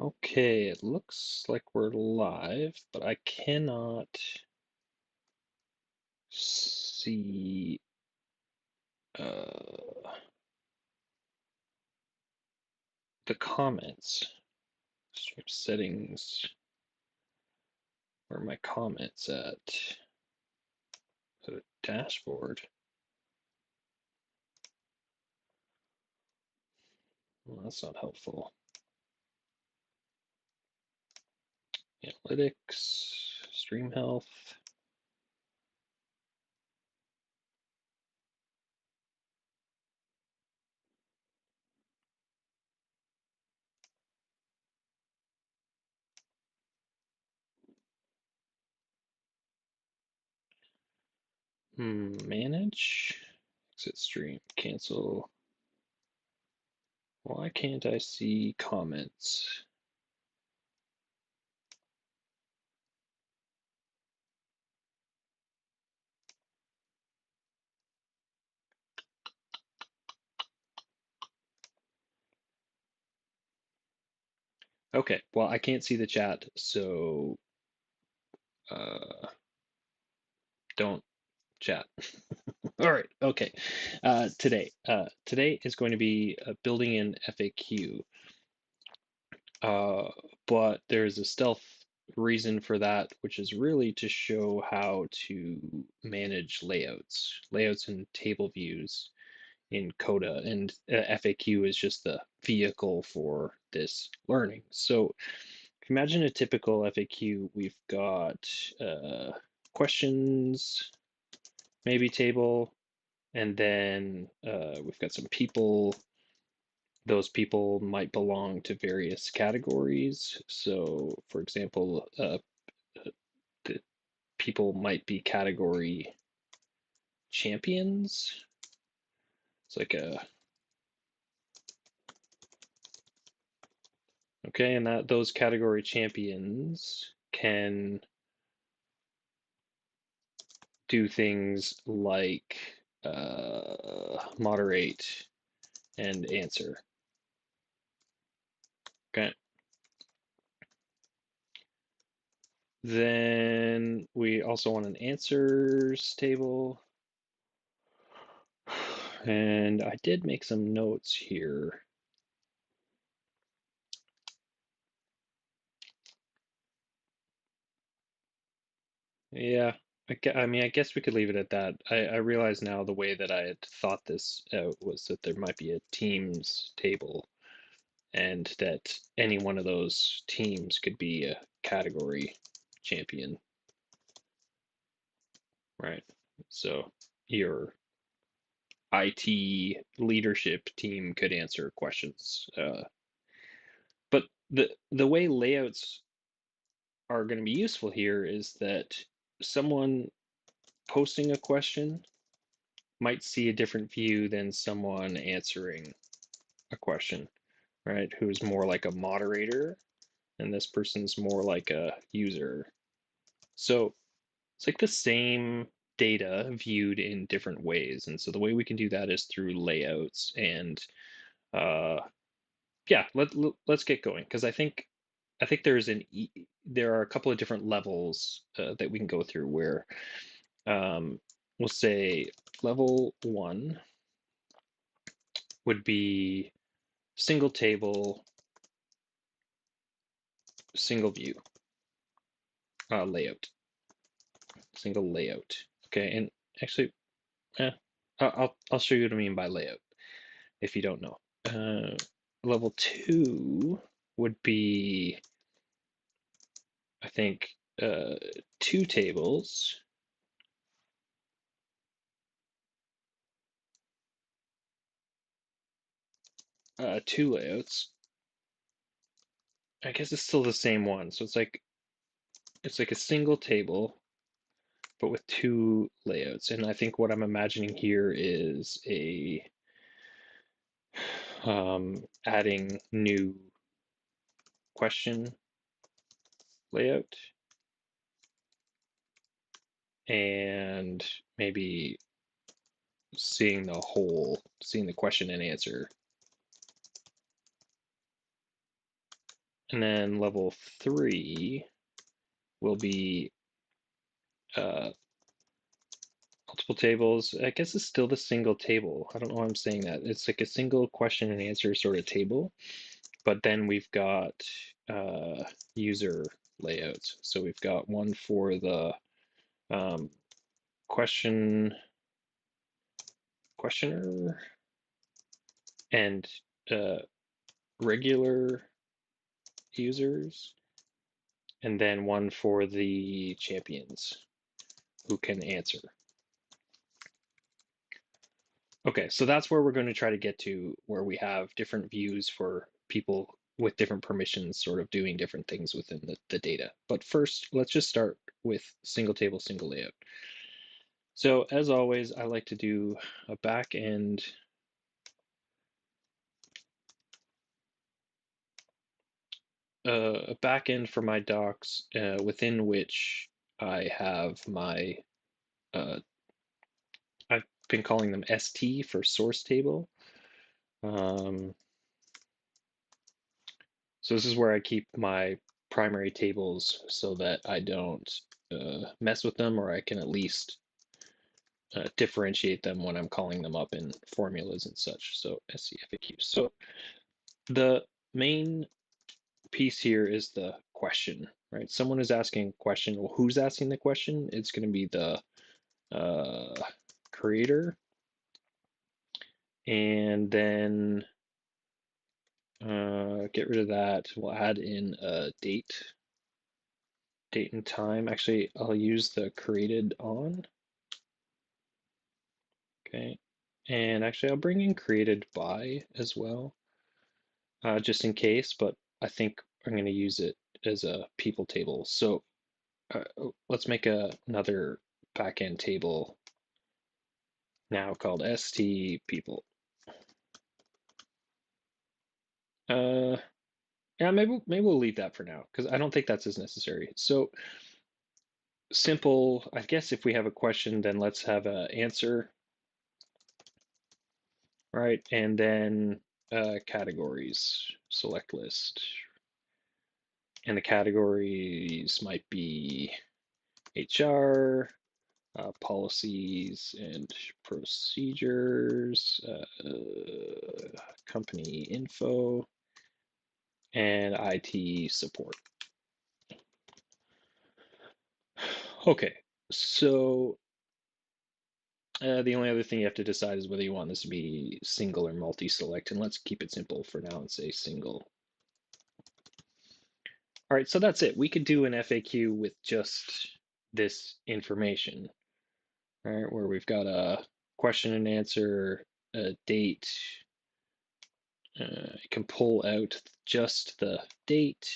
Okay, it looks like we're live, but I cannot see the comments. Strict settings. Where are my comments at? The dashboard. Well, that's not helpful. Analytics, stream health. Manage. Exit stream. Cancel. Why can't I see comments? Okay, well, I can't see the chat, so don't chat. All right, okay. Today is going to be building an FAQ, but there's a stealth reason for that, which is really to show how to manage layouts and table views in Coda, and FAQ is just the vehicle for this learning. So imagine a typical FAQ. We've got questions, maybe table, and then we've got some people. Those people might belong to various categories. So, for example, the people might be category champions. It's like a okay, and that those category champions can do things like moderate and answer. Okay. Then we also want an answers table. And I did make some notes here. Yeah, I mean, I guess we could leave it at that. I realize now the way that I had thought this out was that there might be a teams table, and that any one of those teams could be a category champion, right? So your IT leadership team could answer questions. But the way layouts are going to be useful here is that someone posting a question might see a different view than someone answering a question, right? Who's more like a moderator, and this person's more like a user. So it's like the same data viewed in different ways. And so the way we can do that is through layouts. And uh, yeah, let's get going, because I think there are a couple of different levels that we can go through where we'll say level 1 would be single table, single view layout, single layout. Okay, and actually, eh, I'll show you what I mean by layout if you don't know. Level 2 would be, I think, two tables, two layouts. I guess it's still the same one, so it's like a single table, but with two layouts. And I think what I'm imagining here is adding new question layout, and maybe seeing the question and answer. And then level 3 will be multiple tables. I guess it's still the single table. I don't know why I'm saying that. It's like a single question and answer sort of table, but then we've got user layouts. So we've got one for the um, questioner and regular users, and then one for the champions who can answer. Okay, so that's where we're going to try to get to, where we have different views for people with different permissions sort of doing different things within the data. But first, let's just start with single table, single layout. So as always, I like to do a back end for my docs within which I have my I've been calling them ST for source table. So this is where I keep my primary tables so that I don't mess with them, or I can at least differentiate them when I'm calling them up in formulas and such. So SCFAQ. So the main piece here is the question, right? Someone is asking a question. Well, who's asking the question? It's going to be the creator. And then get rid of that. We'll add in a date and time. Actually, I'll use the created on. Okay. And actually, I'll bring in created by as well, just in case, but I think I'm going to use it as a people table. So let's make another backend table now called st people. Uh, yeah, maybe we'll leave that for now because I don't think that's as necessary. So simple, I guess if we have a question, then let's have an answer, right? And then categories, select list. And the categories might be HR, policies and procedures, company info, and IT support. Okay, so the only other thing you have to decide is whether you want this to be single or multi-select, and let's keep it simple for now and say single. All right, so that's it. We could do an FAQ with just this information, right? Where we've got a question and answer, a date. I can pull out just the date.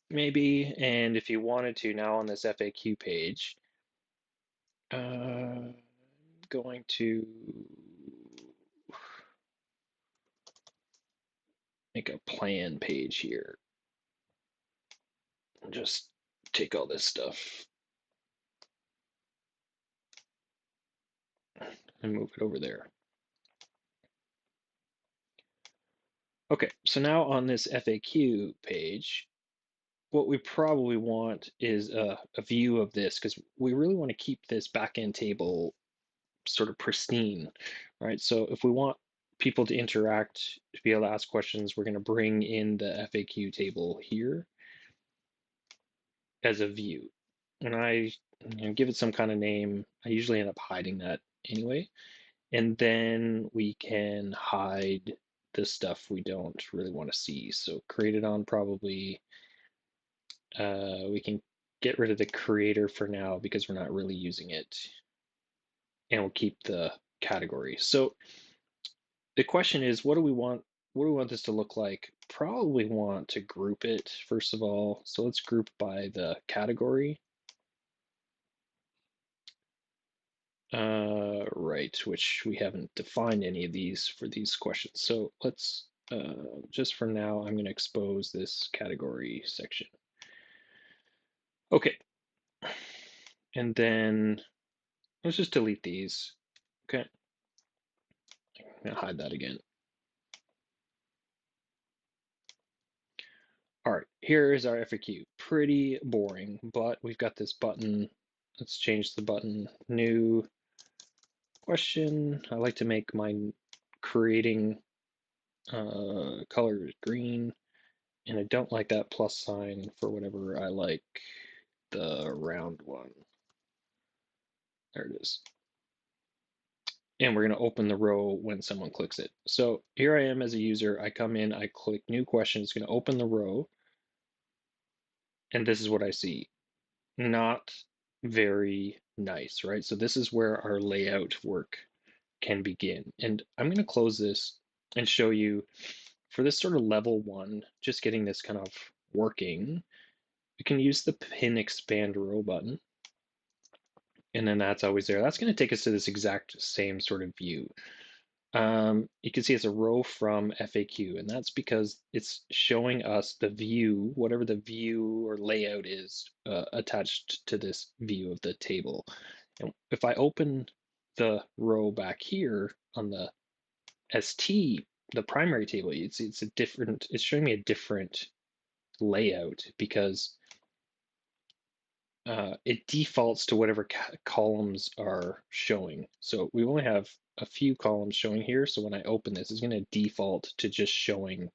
Maybe, and if you wanted to now on this FAQ page, I'm going to make a plan page here. Just take all this stuff and move it over there. Okay, so now on this FAQ page, what we probably want is a view of this because we really want to keep this backend table sort of pristine, right? So if we want people to interact, to be able to ask questions, we're going to bring in the FAQ table here as a view. And I give it some kind of name. I usually end up hiding that anyway. And then we can hide the stuff we don't really want to see. So created on probably, we can get rid of the creator for now because we're not really using it. And we'll keep the category. So the question is, what do we want? What do we want this to look like? Probably want to group it first of all. So let's group by the category. Right, which we haven't defined any of these for these questions. So let's, just for now, I'm going to expose this category section. Okay. And then let's just delete these. Okay. I'm gonna hide that again. All right, here is our FAQ. Pretty boring, but we've got this button. Let's change the button. New question. I like to make mine creating color green, and I don't like that plus sign for whatever. I like the round one. There it is. And we're going to open the row when someone clicks it. So here I am as a user. I come in, I click new question. It's going to open the row. And this is what I see. Not very nice, right? So this is where our layout work can begin. And I'm going to close this and show you for this sort of level one, just getting this kind of working, we can use the pin expand row button. And then that's always there. That's going to take us to this exact same sort of view. You can see it's a row from FAQ, and that's because it's showing us the view, whatever the view or layout is attached to this view of the table. And if I open the row back here on the ST, the primary table, it's a different, it's showing me a different layout because it defaults to whatever columns are showing. So we only have a few columns showing here. So when I open this, it's going to default to just showing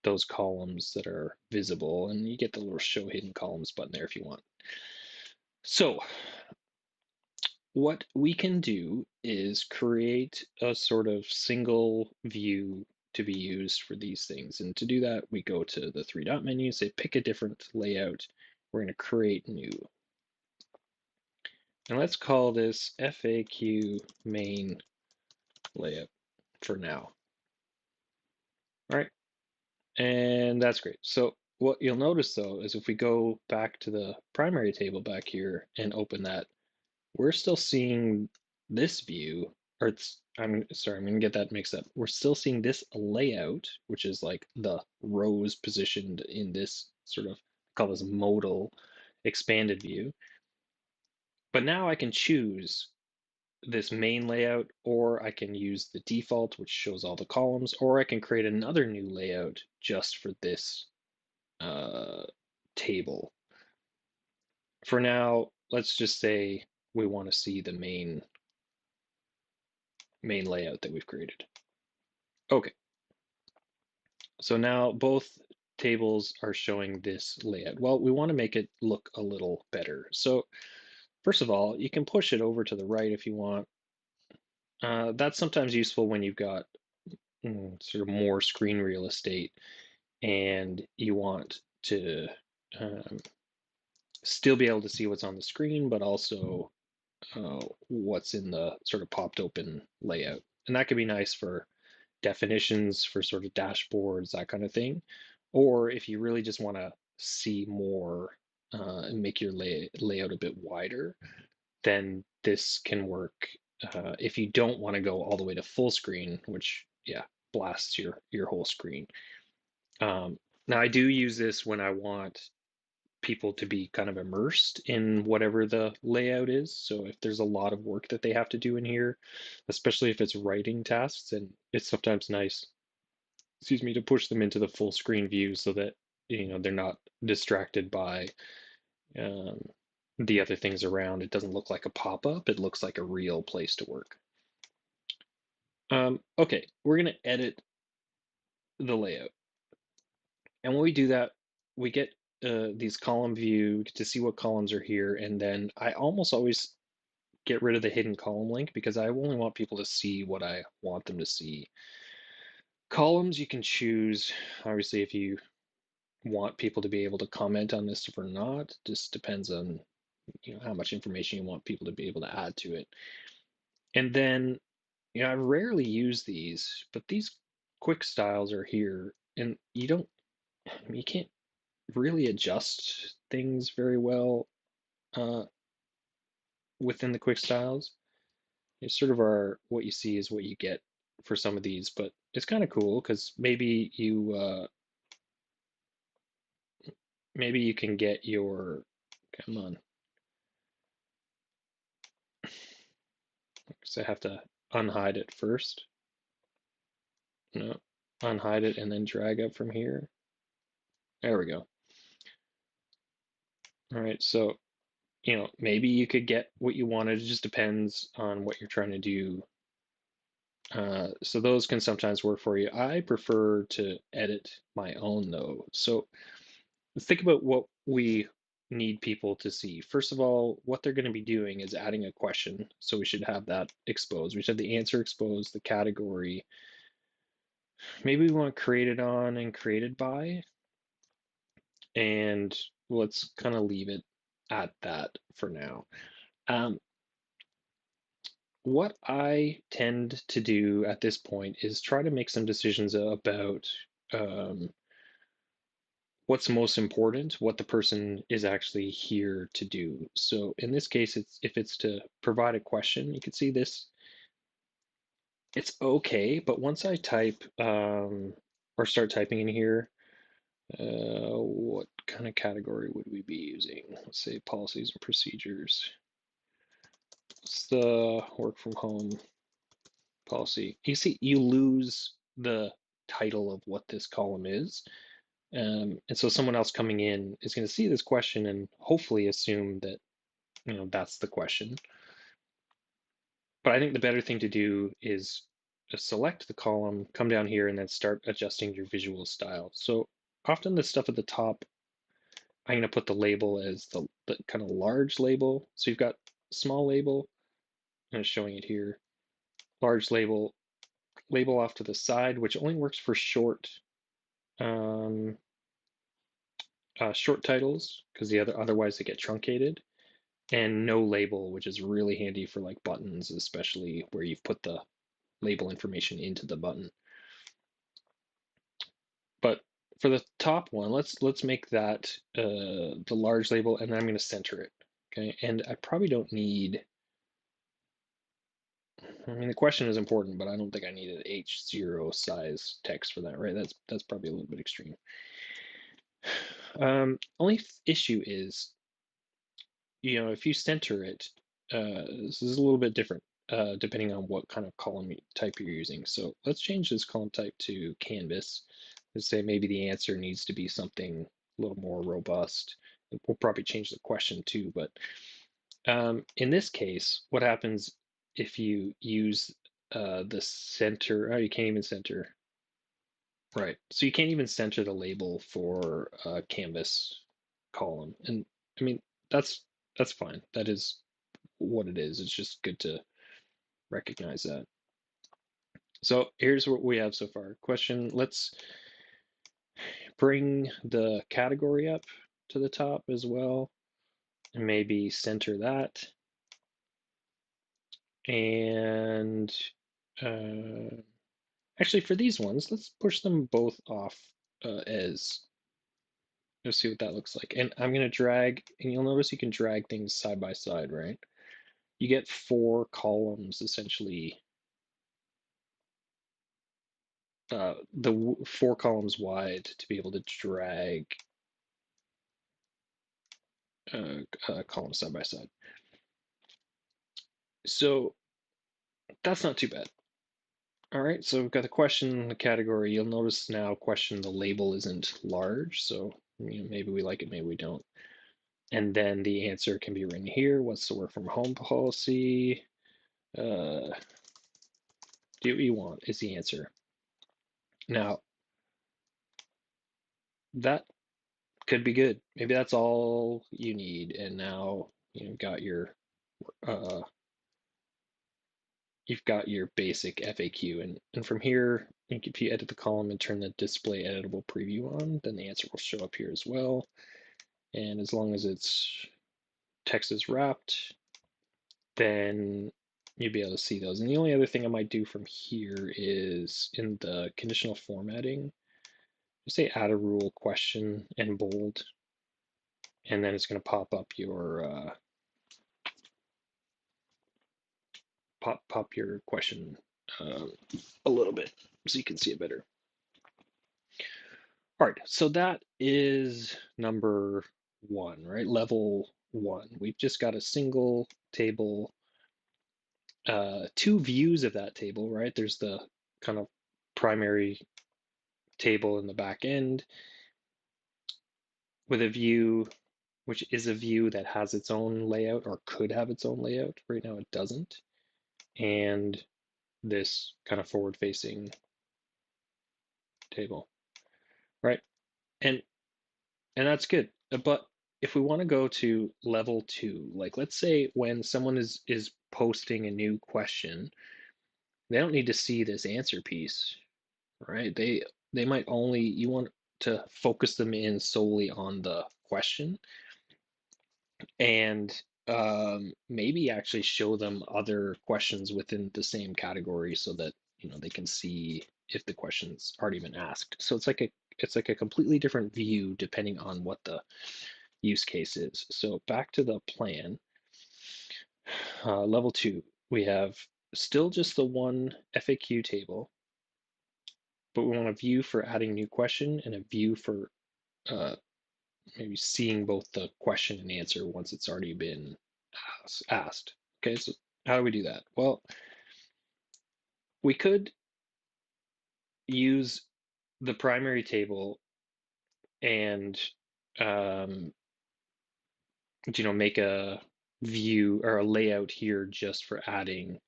those columns that are visible. And you get the little show hidden columns button there if you want. So what we can do is create a sort of single view to be used for these things. And to do that, we go to the three dot menu, say pick a different layout. We're going to create new. And let's call this FAQ main layout for now. All right, and that's great. So what you'll notice though is if we go back to the primary table back here and open that, we're still seeing this view, or I'm sorry, I'm gonna get that mixed up. We're still seeing this layout, which is like the rows positioned in this sort of, call this modal expanded view. But now I can choose this main layout, or I can use the default, which shows all the columns, or I can create another new layout just for this table. For now, let's just say we want to see the main layout that we've created. Okay, so now both tables are showing this layout. Well, we want to make it look a little better. So first of all, you can push it over to the right if you want. That's sometimes useful when you've got sort of more screen real estate and you want to um, still be able to see what's on the screen, but also what's in the sort of popped open layout. And that could be nice for definitions, for sort of dashboards, that kind of thing. Or if you really just want to see more and make your layout a bit wider, then this can work. If you don't want to go all the way to full screen, which yeah, blasts your whole screen. Now I do use this when I want people to be kind of immersed in whatever the layout is. So if there's a lot of work that they have to do in here, especially if it's writing tasks, and it's sometimes nice, excuse me, to push them into the full screen view so that they're not distracted by um, the other things around. It doesn't look like a pop-up, it looks like a real place to work. Okay, we're going to edit the layout. And when we do that, we get these column view to see what columns are here. And then I almost always get rid of the hidden column link because I only want people to see what I want them to see. Columns, you can choose, obviously, if you want people to be able to comment on this or not. Just depends on how much information you want people to be able to add to it. And then, I rarely use these, but these quick styles are here, and you can't really adjust things very well uh, within the quick styles. It sort of are what you see is what you get for some of these, but it's kind of cool because maybe you can get your, come on, because I have to unhide it first. No, unhide it and then drag up from here. There we go. All right, so maybe you could get what you wanted. It just depends on what you're trying to do. So those can sometimes work for you. I prefer to edit my own though. So think about what we need people to see. First of all, what they're going to be doing is adding a question. So we should have that exposed. We should have the answer exposed, the category. Maybe we want created on and created by, and let's kind of leave it at that for now. Um, what I tend to do at this point is try to make some decisions about um, what's most important, what the person is actually here to do. So in this case, if it's to provide a question, you can see this, it's okay, but once I type or start typing in here, what kind of category would we be using? Let's say policies and procedures. It's the work from home policy. You see, you lose the title of what this column is. And so someone else coming in is going to see this question and hopefully assume that, that's the question. But I think the better thing to do is just select the column, come down here, and then start adjusting your visual style. So often the stuff at the top, I'm going to put the label as the kind of large label. So you've got small label, I'm showing it here, large label, label off to the side, which only works for um, short titles because otherwise they get truncated, and no label, which is really handy for like buttons, especially where you've put the label information into the button. But for the top one, let's make that the large label, and then I'm going to center it. Okay, and I probably don't need. I mean, the question is important, but I don't think I need an H0 size text for that, right? That's probably a little bit extreme. Only issue is, if you center it, this is a little bit different depending on what kind of column type you're using. So let's change this column type to canvas. Let's say maybe the answer needs to be something a little more robust. We'll probably change the question too, but in this case, what happens if you use the center? Oh, you can't even center. Right. So you can't even center the label for a canvas column. And I mean, that's fine. That is what it is. It's just good to recognize that. So here's what we have so far. Question, let's bring the category up to the top as well, and maybe center that. And actually for these ones, let's push them both off as. Let's see what that looks like. And I'm going to drag, and you'll notice you can drag things side by side, right? You get 4 columns essentially, the 4 columns wide to be able to drag columns side by side. So that's not too bad. All right, so we've got the question, the category. You'll notice now question, the label isn't large, so maybe we like it, maybe we don't. And then the answer can be written here. What's the work from home policy? Do what you want is the answer. Now, that could be good. Maybe that's all you need, and now uh, you've got your basic FAQ, and from here, if you edit the column and turn the display editable preview on, then the answer will show up here as well. And as long as it's text is wrapped, then you'll be able to see those. And the only other thing I might do from here is in the conditional formatting, just say add a rule question and bold, and then it's going to pop up your pop your question a little bit so you can see it better. All right, so that is number 1, right? Level 1. We've just got a single table, 2 views of that table, right? There's the kind of primary table in the back end with a view, which is a view that has its own layout or could have its own layout. Right now it doesn't. And this kind of forward-facing table, right? And that's good. But if we want to go to level 2, like let's say when someone is posting a new question, they don't need to see this answer piece, right? They might only, you want to focus them in solely on the question and maybe actually show them other questions within the same category so that they can see if the question's already been asked. So it's like a completely different view depending on what the use case is. So back to the plan, level 2, we have still just the one FAQ table, but we want a view for adding new question and a view for uh, maybe seeing both the question and answer once it's already been asked. Okay, so how do we do that? Well, we could use the primary table and um, make a view or a layout here just for adding,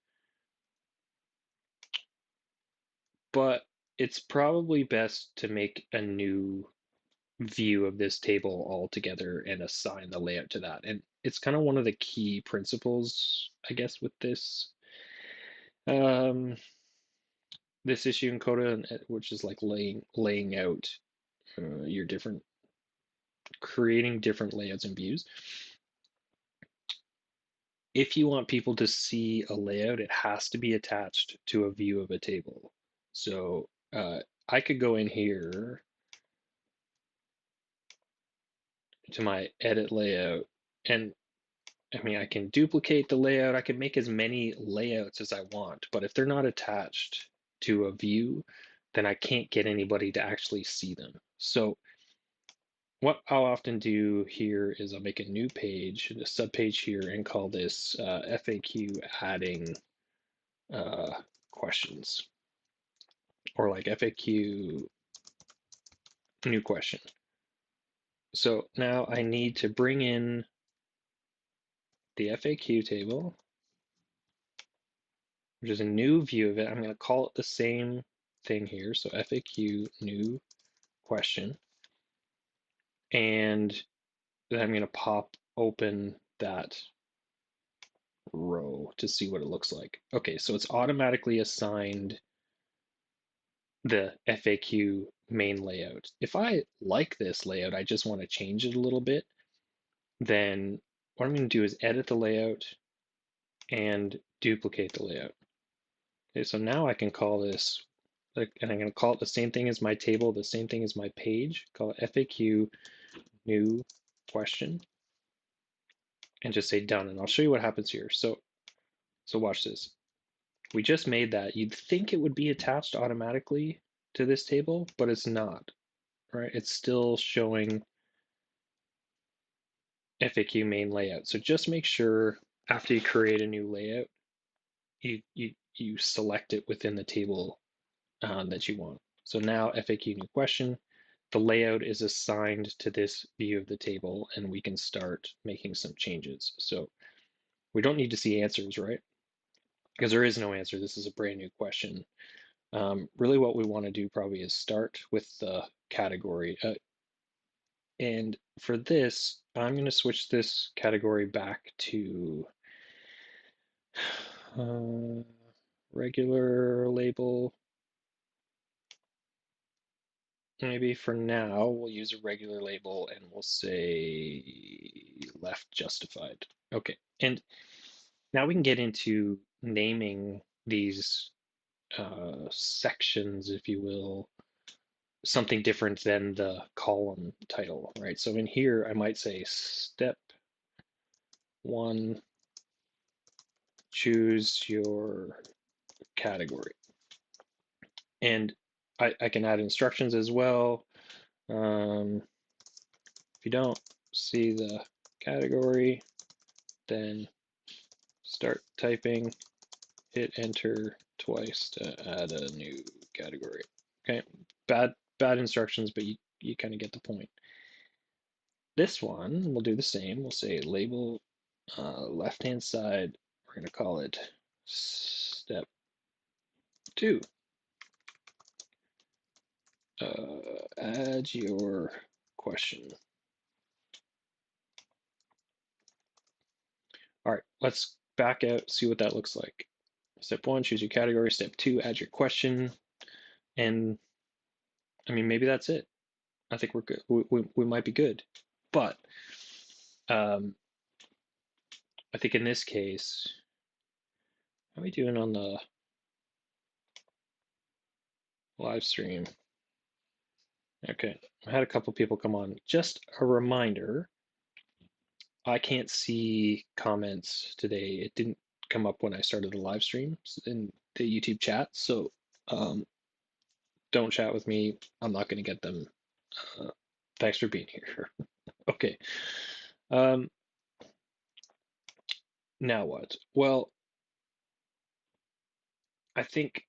but it's probably best to make a new view of this table altogether and assign the layout to that. And it's kind of one of the key principles, I guess, with um, this issue in Coda, which is like laying out your creating different layouts and views. If you want people to see a layout, it has to be attached to a view of a table. So I could go in here to my edit layout, and I mean, I can duplicate the layout. I can make as many layouts as I want, but if they're not attached to a view, then I can't get anybody to actually see them. So what I'll often do here is I'll make a new page, a subpage here, and call this FAQ adding questions, or like FAQ new question. So now I need to bring in the FAQ table, which is a new view of it. I'm going to call it the same thing here. So FAQ new question. And then I'm going to pop open that row to see what it looks like. Okay, so it's automatically assigned the FAQ main layout. If I like this layout, I just want to change it a little bit, then what I'm going to do is edit the layout and duplicate the layout. Okay, so now I can call this, and I'm going to call it the same thing as my table, the same thing as my page, call it FAQ new question, and just say done. And I'll show you what happens here. So watch this. We just made that. You'd think it would be attached automatically to this table, but it's not, right? It's still showing FAQ main layout. So just make sure after you create a new layout, you select it within the table that you want. So now FAQ new question, the layout is assigned to this view of the table, and we can start making some changes. So we don't need to see answers, right? Because there is no answer. This is a brand new question. Really what we want to do probably is start with the category. And for this, I'm going to switch this category back to regular label. Maybe for now, we'll use a regular label and we'll say left justified. Okay, and now we can get into naming these sections, if you will, something different than the column title, right? So in here, I might say step 1, choose your category. And I can add instructions as well. If you don't see the category, then start typing, hit enter twice to add a new category. Okay, bad instructions, but you kind of get the point. This one, we'll do the same. We'll say label left-hand side. We're going to call it step 2. Add your question. All right, let's back out, see what that looks like. Step 1, choose your category. Step 2, add your question. And I mean, maybe that's it. I think we're good. We might be good. But I think in this case, how are we doing on the live stream? Okay, I had a couple people come on. Just a reminder, I can't see comments today. It didn't come up when I started the live stream in the YouTube chat, so um, don't chat with me. I'm not going to get them. Uh, thanks for being here. Okay. Um, now what? Well, I think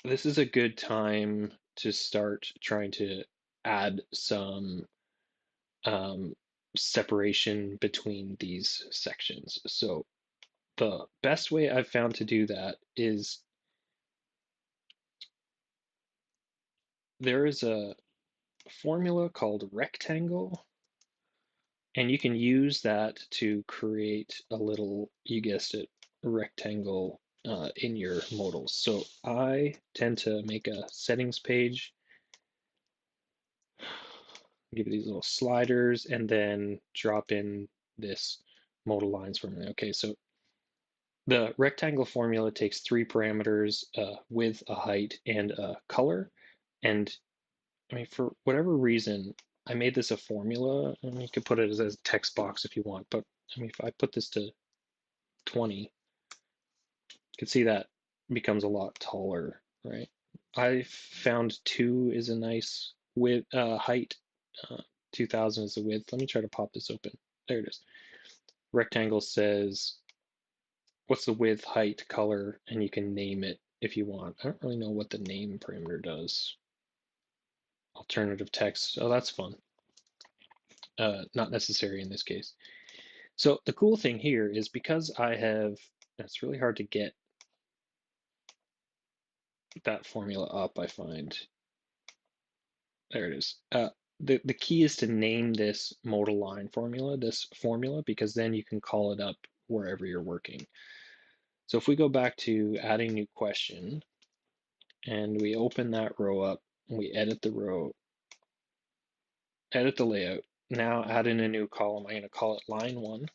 this is a good time to start trying to add some um, separation between these sections. So the best way I've found to do that is there is a formula called rectangle, and you can use that to create a little, you guessed it, rectangle in your modals. So I tend to make a settings page, give it these little sliders, and then drop in this modal lines formula. Okay, so the rectangle formula takes 3 parameters, a width, a height, and a color. And I mean, for whatever reason, I made this a formula. I mean, you could put it as a text box if you want, but I mean, if I put this to 20, you can see that becomes a lot taller, right? I found 2 is a nice width, height. Uh, 2000 is the width. Let me try to pop this open. There it is. Rectangle says what's the width, height, color, and you can name it if you want. I don't really know what the name parameter does. Alternative text. Oh, that's fun. Not necessary in this case. So the cool thing here is because I have, it's really hard to get that formula up, I find. There it is. The key is to name this modal line formula, because then you can call it up wherever you're working. So if we go back to adding new question and we open that row up and we edit the row, edit the layout, now add in a new column. I'm going to call it line 1.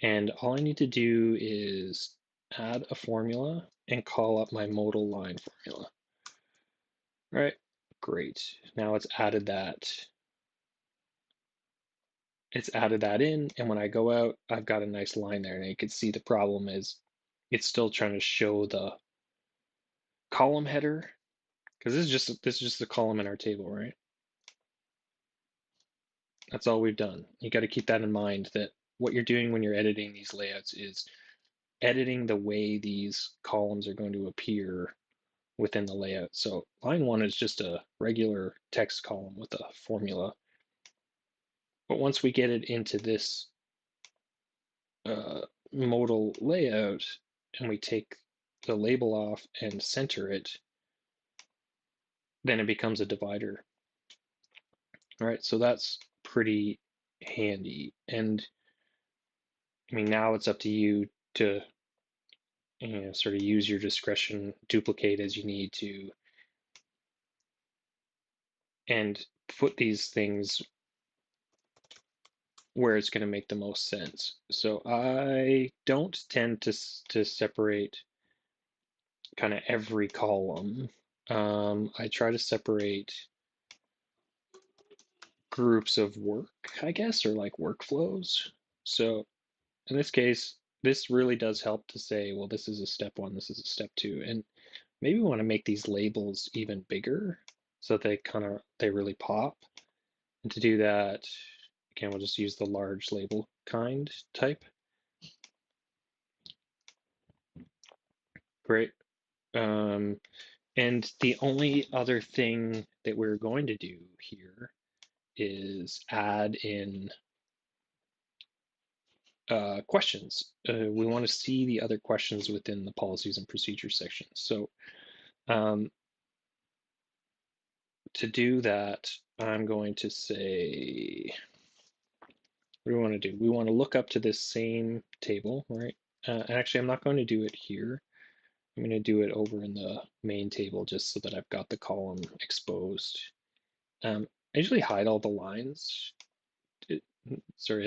And all I need to do is add a formula and call up my modal line formula. All right, great. Now it's added that. It's added that in, and when I go out, I've got a nice line there. And you can see the problem is it's still trying to show the column header because this is just the column in our table, right? That's all we've done. You got to keep that in mind that what you're doing when you're editing these layouts is editing the way these columns are going to appear within the layout. So line 1 is just a regular text column with a formula. But once we get it into this modal layout and we take the label off and center it, then it becomes a divider. All right, so that's pretty handy. And I mean, now it's up to you to sort of use your discretion, duplicate as you need to, and put these things where it's going to make the most sense. So I don't tend to separate kind of every column. I try to separate groups of work, I guess, or like workflows. So in this case, this really does help to say, well, this is a step 1, this is a step 2, and maybe we want to make these labels even bigger so that they really pop. And to do that, again, we'll just use the large label kind type. Great. And the only other thing that we're going to do here is add in questions. We want to see the other questions within the policies and procedures section. So um, to do that, I'm going to say, what do we want to do? We want to look up to this same table, right? And actually, I'm not going to do it here. I'm going to do it over in the main table just so that I've got the column exposed. I usually hide all the lines. It, sorry,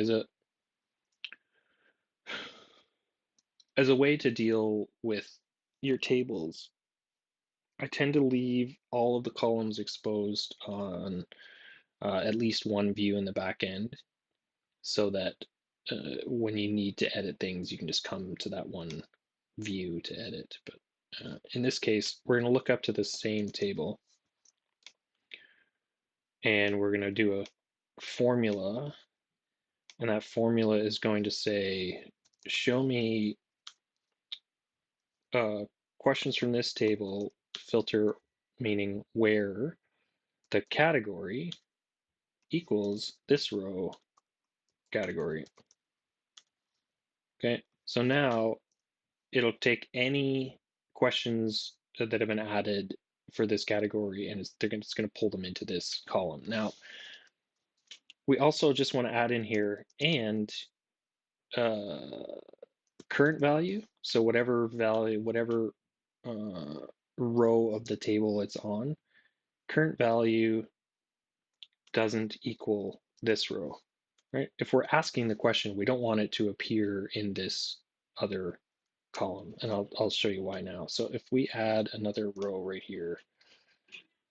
as a way to deal with your tables, I tend to leave all of the columns exposed on at least one view in the back end so that when you need to edit things, you can just come to that one view to edit. But in this case, we're going to look up to the same table and we're going to do a formula. And that formula is going to say, show me questions from this table, filter meaning where the category equals this row category. Okay, so now it'll take any questions that have been added for this category and it's going to pull them into this column. Now, we also just want to add in here and uh, current value. So whatever value, whatever row of the table it's on, current value doesn't equal this row, right? If we're asking the question, we don't want it to appear in this other column, and I'll show you why now. So if we add another row right here,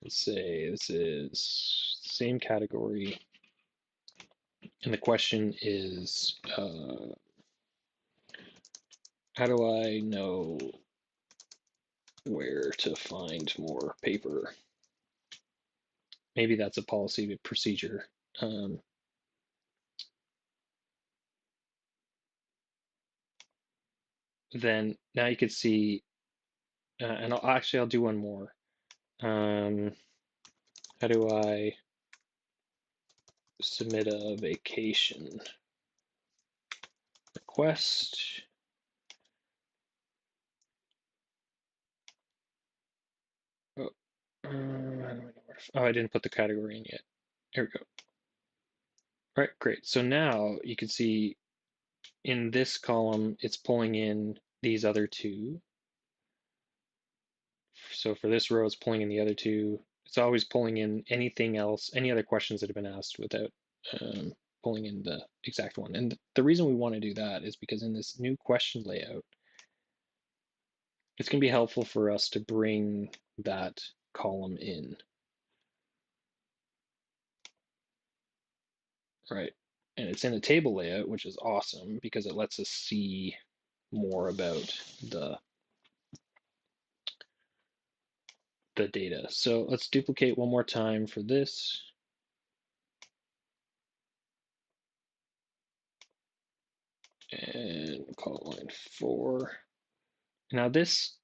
let's say this is same category, and the question is, how do I know where to find more paper? Maybe that's a policy procedure. Then now you can see, and I'll do one more. How do I submit a vacation request? Oh, I didn't put the category in yet. Here we go. All right, great. So now you can see in this column, it's pulling in these other two. So for this row, it's pulling in the other two. It's always pulling in anything else, any other questions that have been asked without pulling in the exact one. And the reason we want to do that is because in this new question layout, it's going to be helpful for us to bring that column in, right? And it's in a table layout, which is awesome because it lets us see more about the data. So let's duplicate one more time for this. And call it line 4. Now this,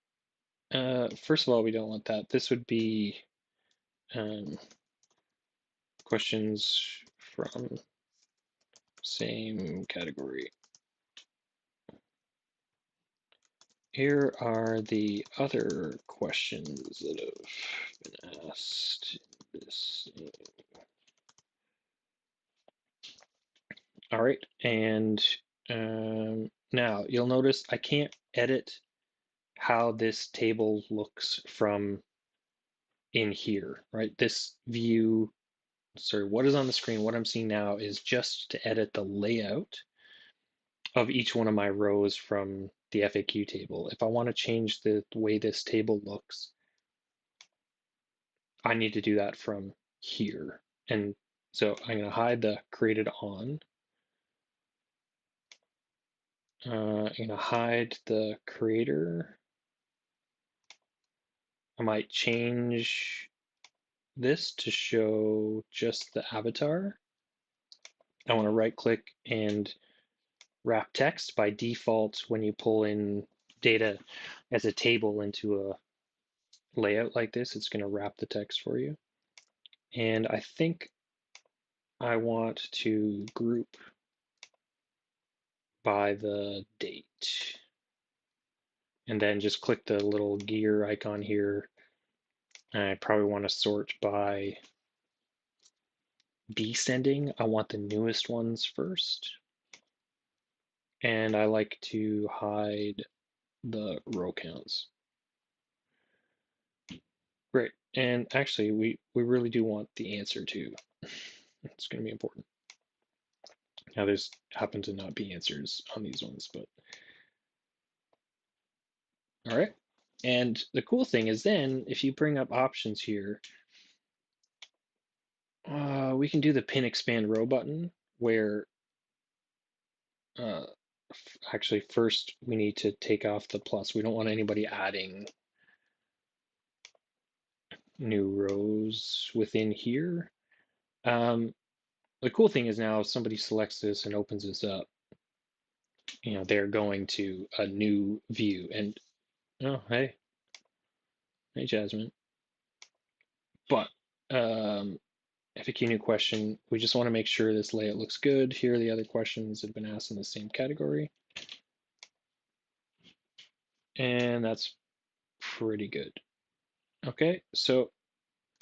first of all, we don't want that. This would be questions from same category. Here are the other questions that have been asked. All right, and now you'll notice I can't edit how this table looks from in here, right? This view, sorry, what is on the screen, what I'm seeing now is just to edit the layout of each one of my rows from the FAQ table. If I want to change the way this table looks, I need to do that from here. And so I'm going to hide the created on. I'm going to hide the creator. I might change this to show just the avatar. I want to right click and wrap text. By default, when you pull in data as a table into layout like this, it's going to wrap the text for you. And I think I want to group by the date. And then just click the little gear icon here. And I probably want to sort by descending. I want the newest ones first. And I like to hide the row counts. Great. And actually, we really do want the answer too. It's going to be important. Now, there's happen to not be answers on these ones, but all right. And the cool thing is then, if you bring up options here, we can do the pin expand row button where actually first we need to take off the plus. We don't want anybody adding new rows within here. The cool thing is now if somebody selects this and opens this up, they're going to a new view. And oh, hey, Jasmine. But FAQ new question, we just want to make sure this layout looks good. Here are the other questions that have been asked in the same category. And that's pretty good. Okay, so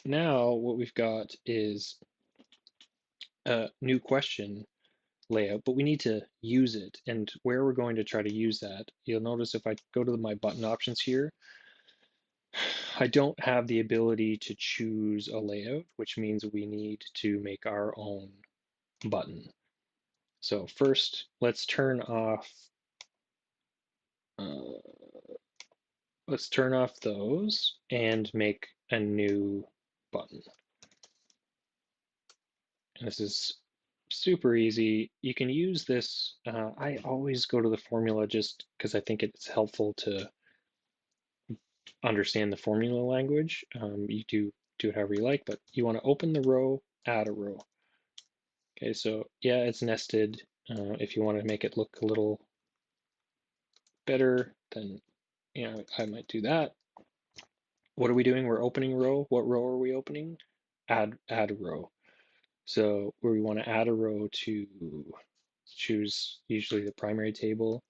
now what we've got is a new question layout, but we need to use it. And where we're going to try to use that, you'll notice if I go to my button options here, I don't have the ability to choose a layout, which means we need to make our own button. So first, let's turn off those and make a new button. And this is super easy. You can use this. I always go to the formula just because I think it's helpful to understand the formula language. You do it however you like, but you want to open the row, add a row. Okay, so yeah, it's nested. If you want to make it look a little better, then I might do that. What are we doing? We're opening row. What row are we opening? Add a row. So we want to add a row to choose usually the primary table,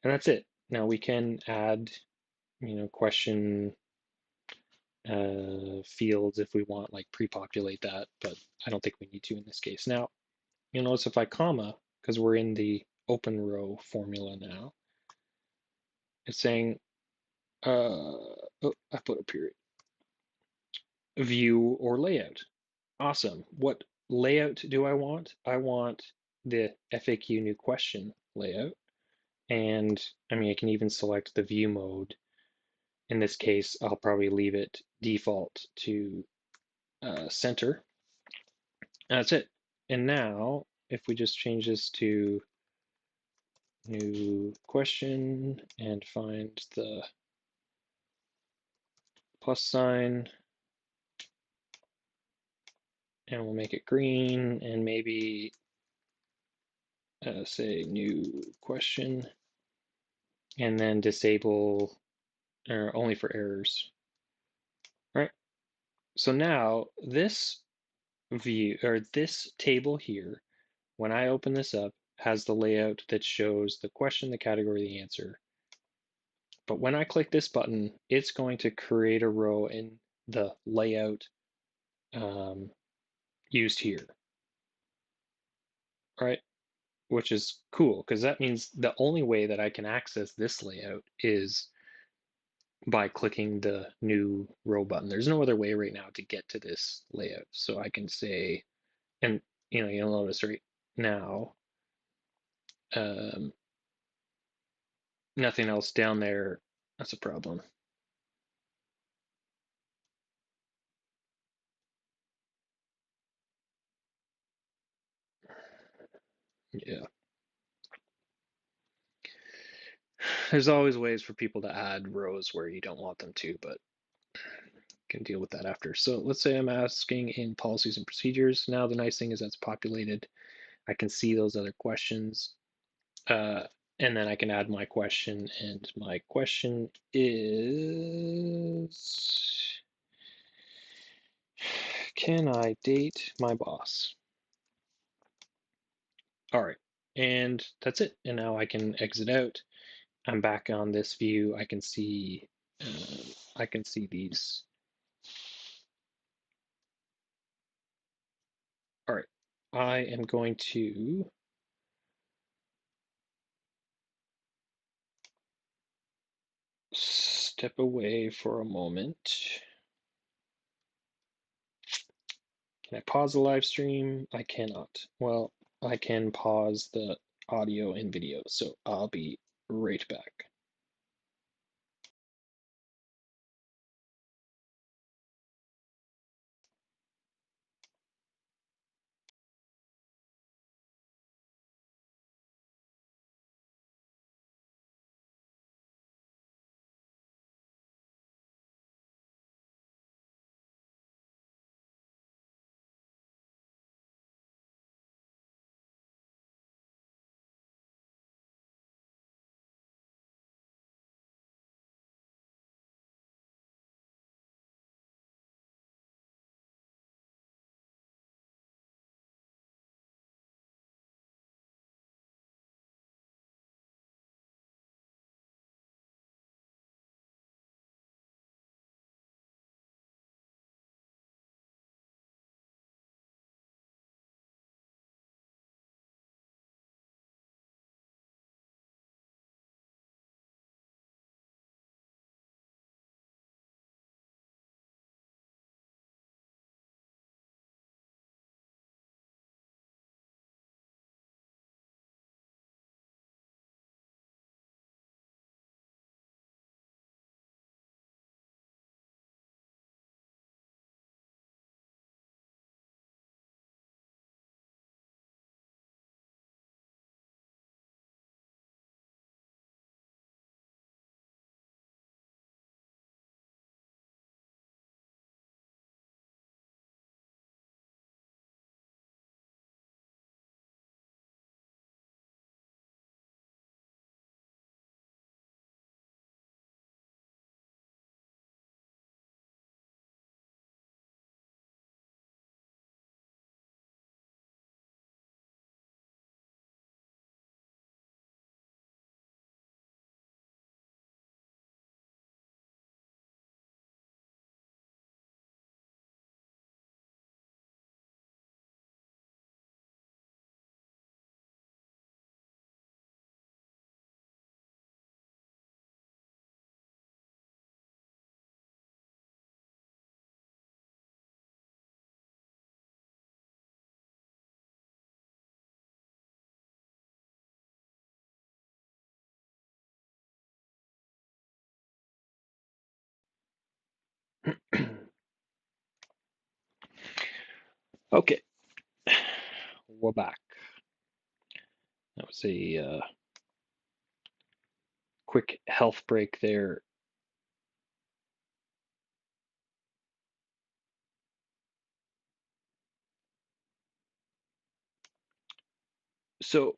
and that's it. Now we can add, question fields if we want, like pre-populate that, but I don't think we need to in this case. Now, you'll notice if I comma, because we're in the open row formula now, it's saying, oh, I put a period, view or layout. Awesome. What layout do I want? I want the FAQ new question layout. And I mean, I can even select the view mode. In this case, I'll probably leave it default to center. And that's it. And now, if we just change this to new question and find the plus sign, and we'll make it green and maybe say new question, and then disable only for errors. Right. So now this view or this table here, when I open this up, has the layout that shows the question, the category, the answer. But when I click this button, it's going to create a row in the layout used here, right? Which is cool because that means the only way that I can access this layout is by clicking the new row button. There's no other way right now to get to this layout. So I can say, and you'll notice right now, nothing else down there. That's a problem. Yeah. There's always ways for people to add rows where you don't want them to, but can deal with that after. So let's say I'm asking in policies and procedures. Now the nice thing is that's populated. I can see those other questions. And then I can add my question, and my question is, can I date my boss? All right, and that's it. And now I can exit out. I'm back on this view. I can see these. All right, I am going to step away for a moment. Can I pause the live stream? I cannot. Well, I can pause the audio and video, so I'll be right back. Okay, we're back. That was a quick health break there. So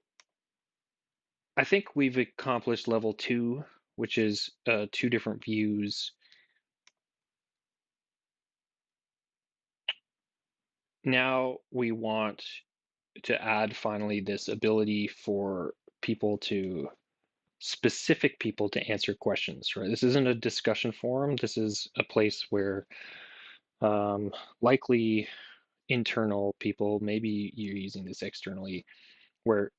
I think we've accomplished level 2, which is 2 different views. Now we want to add finally this ability for specific people to answer questions, right? This isn't a discussion forum. This is a place where likely internal people, maybe you're using this externally, where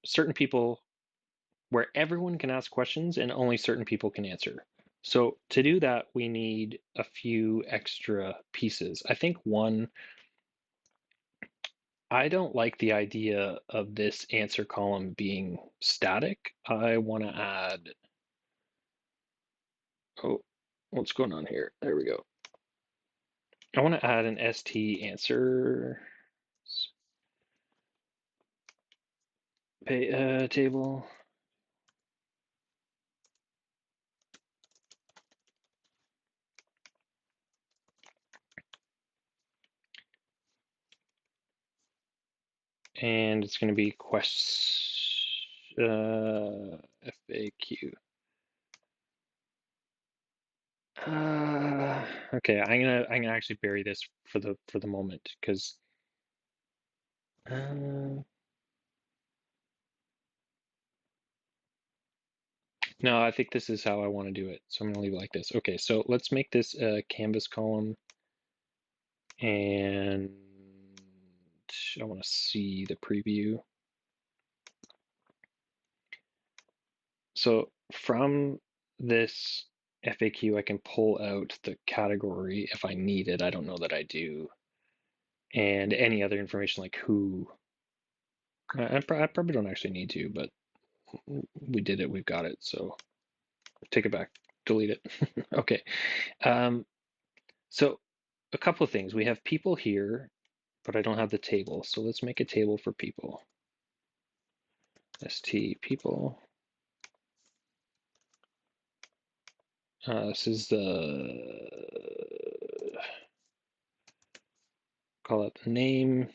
everyone can ask questions and only certain people can answer. So to do that, we need a few extra pieces. I think one, I don't like the idea of this answer column being static. I want to add, oh, what's going on here? There we go. I want to add an ST answer table. And it's going to be FAQ. Okay, I'm gonna actually bury this for the moment because no, I think this is how I want to do it. So I'm gonna leave it like this. Okay, so let's make this a canvas column, and I want to see the preview. So from this FAQ, I can pull out the category if I need it. I don't know that I do. And any other information like who. I probably don't actually need to, but we did it. We've got it. So take it back. Delete it. Okay. So a couple of things. We have people here, but I don't have the table. So let's make a table for people. ST people. This is the, call it the name,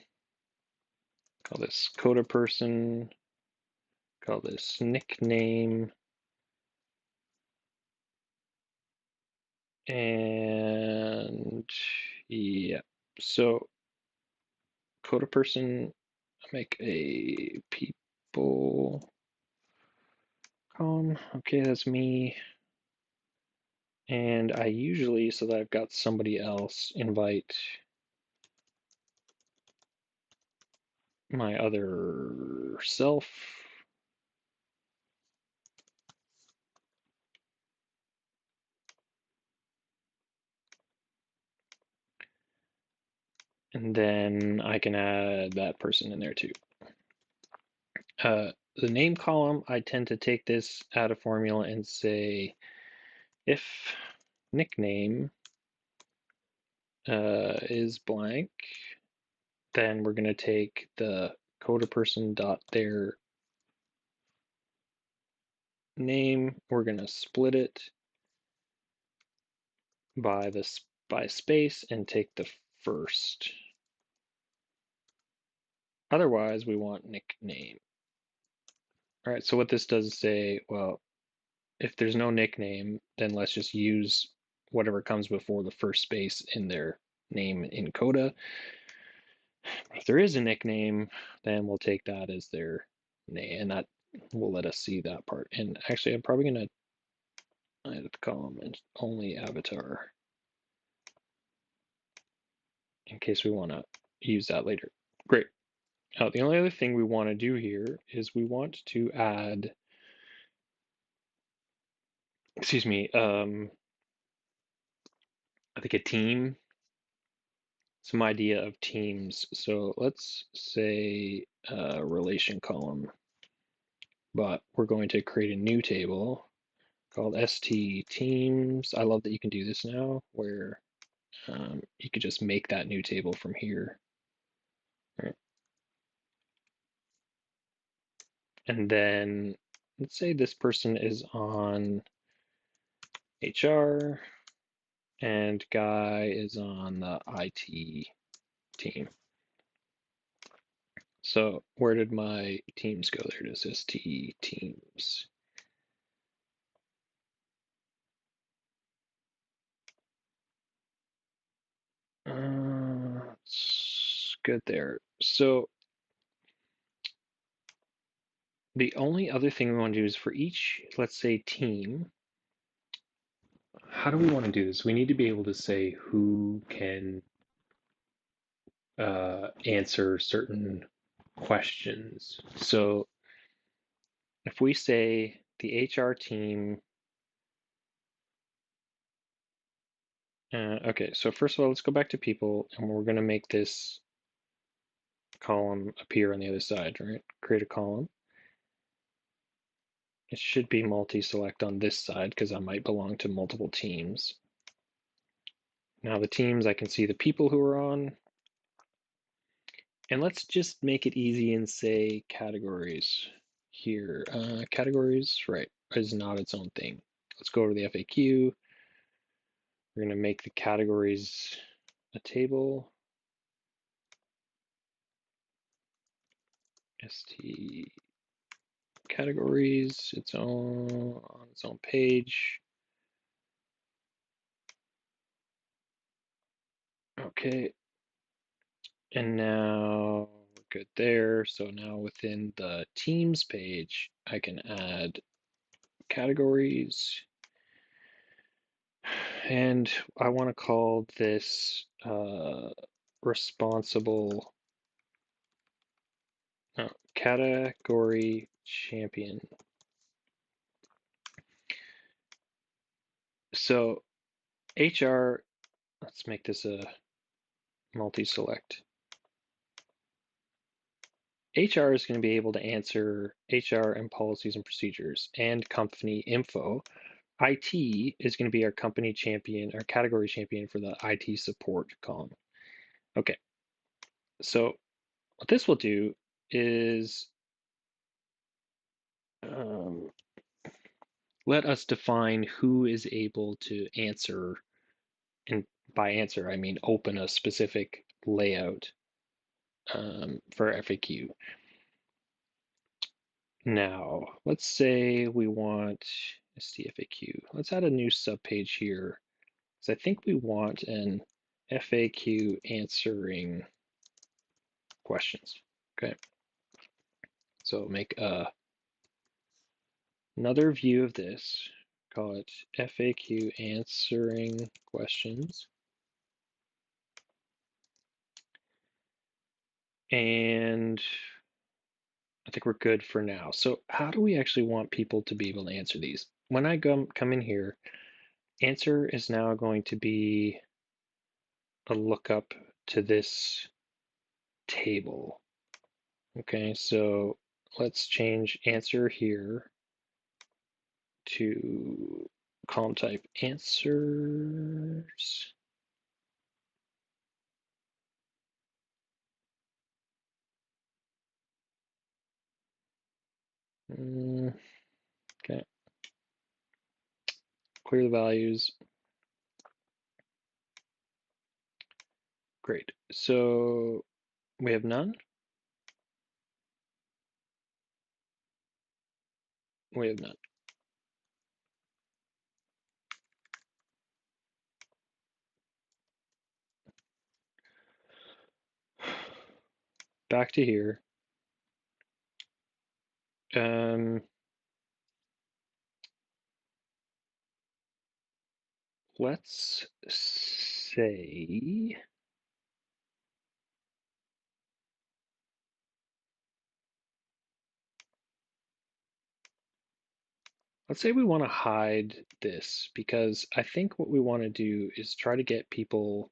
call this Coda person, call this nickname, and yeah, so Coda person, make a people column. Okay, that's me. And I usually, so that I've got somebody else, invite my other self. And then I can add that person in there too. The name column, I tend to take this out of formula and say if nickname is blank, then we're going to take the coda person dot their name. We're going to split it by space and take the first. Otherwise, we want nickname. All right, so what this does is say, well, if there's no nickname, then let's just use whatever comes before the first space in their name in Coda. If there is a nickname, then we'll take that as their name, and that will let us see that part. And actually, I'm probably going to add the column and only avatar in case we want to use that later. Great. Now, the only other thing we want to do here is we want to add, excuse me, I think a team, some idea of teams. So let's say relation column, but we're going to create a new table called ST teams. I love that you can do this now where you could just make that new table from here. Right? And then let's say this person is on HR and Guy is on the IT team. So where did my teams go? There it is, ST teams. It's good there. So the only other thing we want to do is for each, let's say, team, how do we want to do this? We need to be able to say who can answer certain questions. So if we say the HR team, okay, so first of all, let's go back to people and we're going to make this column appear on the other side, right? Create a column. It should be multi-select on this side because I might belong to multiple teams. Now the teams, I can see the people who are on. And let's just make it easy and say categories here. Categories, right, is not its own thing. Let's go to the FAQ. We're going to make the categories a table. ST categories, its own on its own page. Okay, and now we're good there. So now within the teams page, I can add categories. And I want to call this responsible category champion. So HR, let's make this a multi-select. HR is going to be able to answer HR and policies and procedures and company info. IT is going to be our company champion, our category champion for the IT support column. Okay, so what this will do is let us define who is able to answer, and by answer I mean open a specific layout for FAQ. Now, let's say we want STFAQ. Let's add a new subpage here. So I think we want an FAQ answering questions. Okay. So make another view of this. Call it FAQ answering questions. And I think we're good for now. So how do we actually want people to be able to answer these? When I come in here, answer is now going to be a lookup to this table. Okay, so let's change answer here to column type answers. Okay, clear the values. Great. So we have none. We have none. Back to here. Let's say we want to hide this because I think what we want to do is try to get people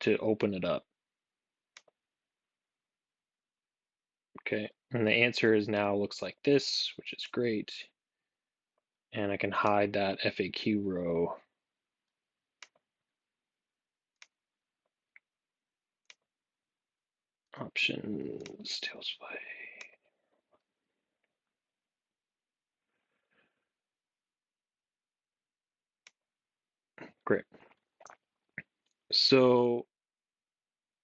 to open it up. Okay, and the answer is now looks like this, which is great. And I can hide that FAQ row. Options, tailspy. Great. So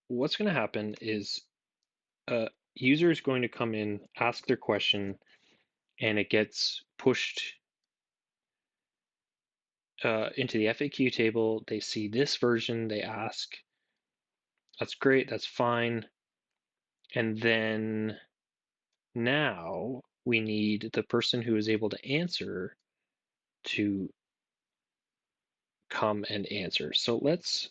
what's going to happen is a user is going to come in, ask their question, and it gets pushed into the FAQ table. They see this version, they ask, that's great, that's fine. And then now we need the person who is able to answer to come and answer. So let's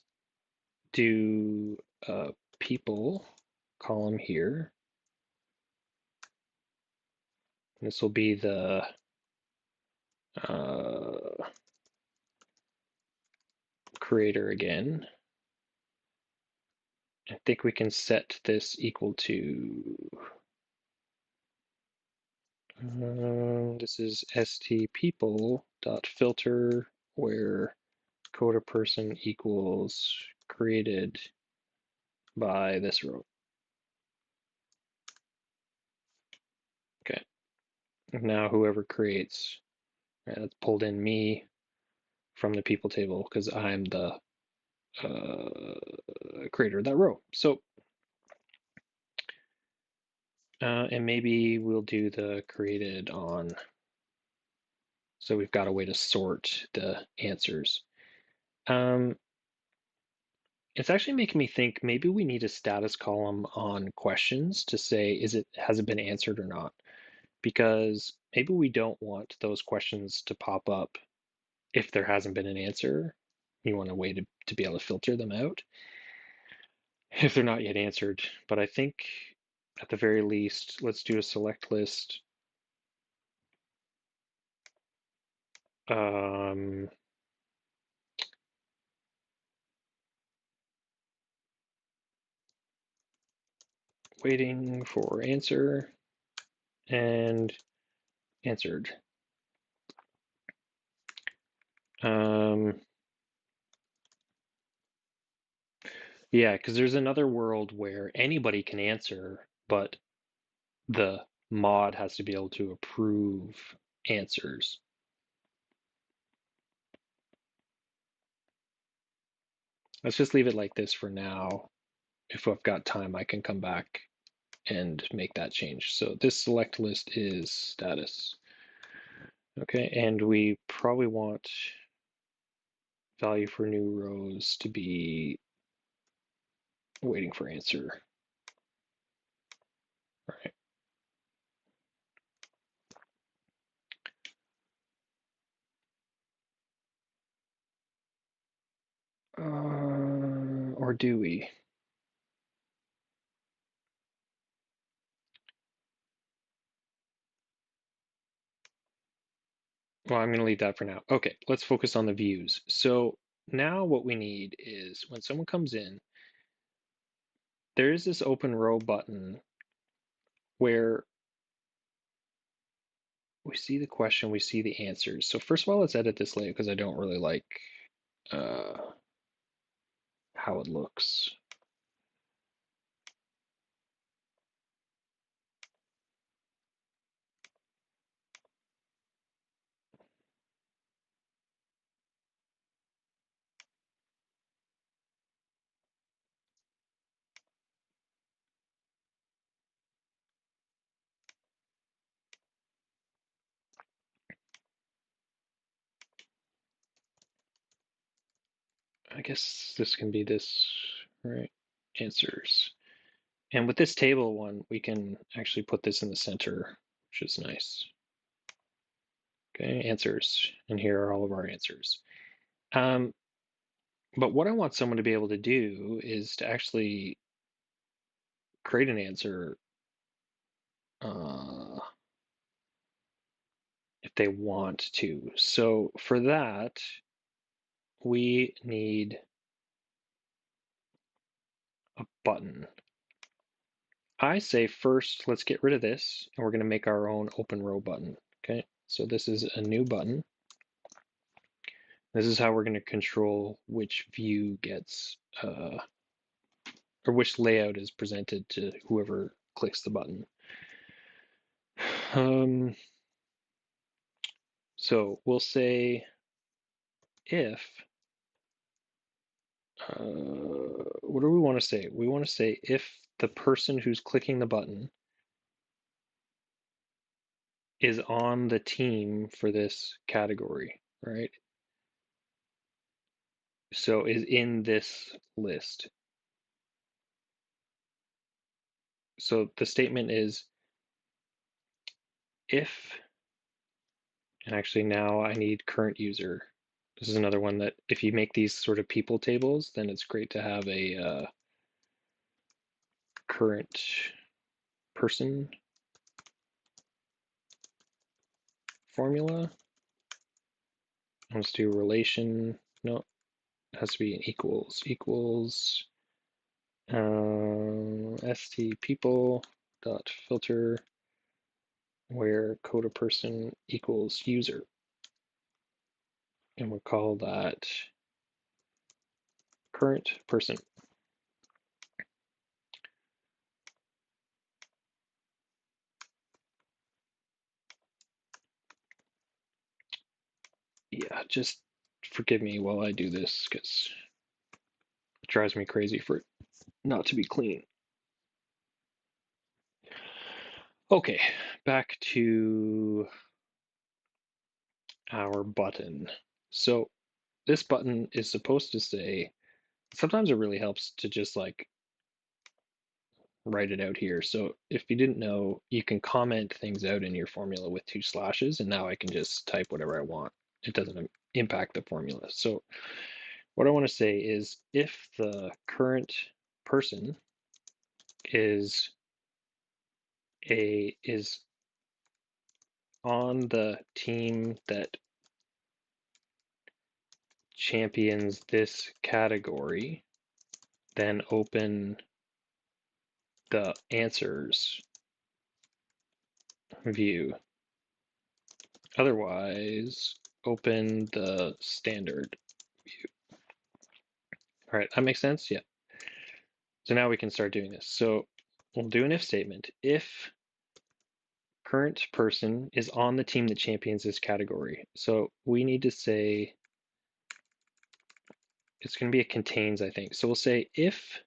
do a people column here. This will be the creator again. I think we can set this equal to, this is stpeople.filter where Coda person equals created by this row. Okay, now whoever creates, right, that's pulled in me from the people table because I'm the creator of that row. So And maybe we'll do the created on, so we've got a way to sort the answers. It's actually making me think maybe we need a status column on questions to say, has it been answered or not? Because maybe we don't want those questions to pop up if there hasn't been an answer. You want a way to be able to filter them out if they're not yet answered. But I think at the very least, let's do a select list. Um, Waiting for answer and answered. Um, yeah, because there's another world where anybody can answer, but the mod has to be able to approve answers. Let's just leave it like this for now. If I've got time, I can come back and make that change. So this select list is status. Okay, and we probably want value for new rows to be waiting for answer. All right. Or do we? Well, I'm going to leave that for now. Okay, let's focus on the views. So now what we need is when someone comes in, there is this open row button where we see the question, we see the answers. So first of all, let's edit this layout because I don't really like uh, how it looks. I guess this can be this, right? Answers. And with this table one, we can actually put this in the center, which is nice. Okay, answers. And here are all of our answers. But what I want someone to be able to do is to actually create an answer uh, if they want to. So for that, we need a button. I say first, let's get rid of this, and we're going to make our own open row button. Okay, so this is a new button. This is how we're going to control which view gets, or which layout is presented to whoever clicks the button. So we'll say if, what do we want to say? We want to say if the person who's clicking the button is on the team for this category, right? So is in this list. So the statement is if, and actually now I need current user. This is another one that if you make these sort of people tables, then it's great to have a current person formula. Let's do relation. No, it has to be an equals st people dot filter where coda person equals user, and we'll call that current person. Yeah, just forgive me while I do this because it drives me crazy for it not to be clean. Okay, back to our button. So this button is supposed to say, sometimes it really helps to just like write it out here. So if you didn't know, you can comment things out in your formula with 2 slashes, and now I can just type whatever I want. It doesn't impact the formula. So what I want to say is if the current person is is on the team that champions this category, then open the answers view. Otherwise, open the standard view. All right, that makes sense? Yeah. So now we can start doing this. So we'll do an if statement. If current person is on the team that champions this category. So we need to say, it's going to be a contains, I think. So we'll say if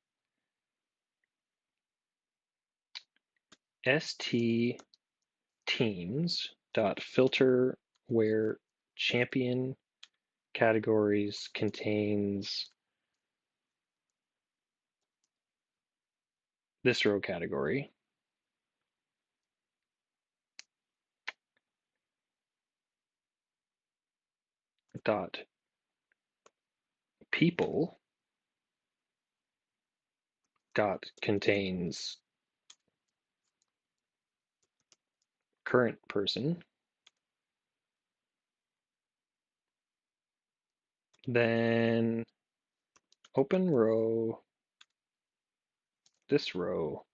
st teams dot filter where champion categories contains this row category, dot people dot contains current person, then open row, this row.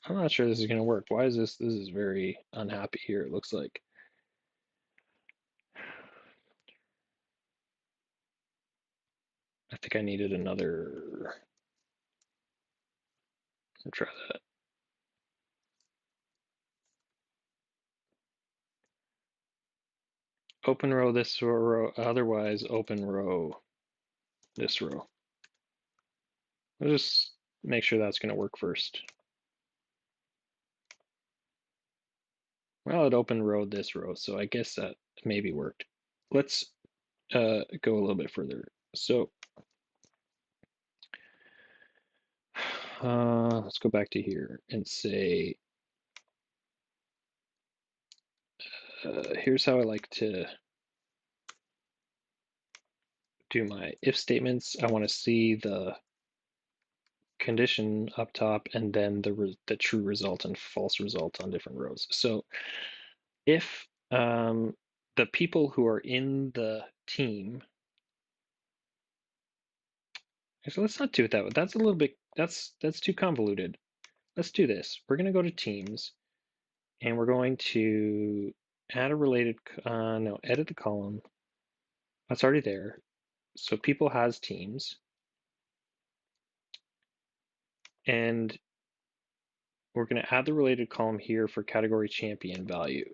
I'm not sure this is going to work. Why is this? This is very unhappy here, it looks like. I think I needed another. I'll try that. Open row this row, otherwise open row this row. I'll just make sure that's going to work first. Well, it open row this row, so I guess that maybe worked. Let's go a little bit further. So let's go back to here and say, here's how I like to do my if statements. I want to see the condition up top and then the true result and false result on different rows. So if the people who are in the team, so let's not do it that way. That's a little bit, that's too convoluted. Let's do this. We're going to go to teams and we're going to add a related, no, edit the column. That's already there. So people has teams, and we're going to add the related column here for category champion value.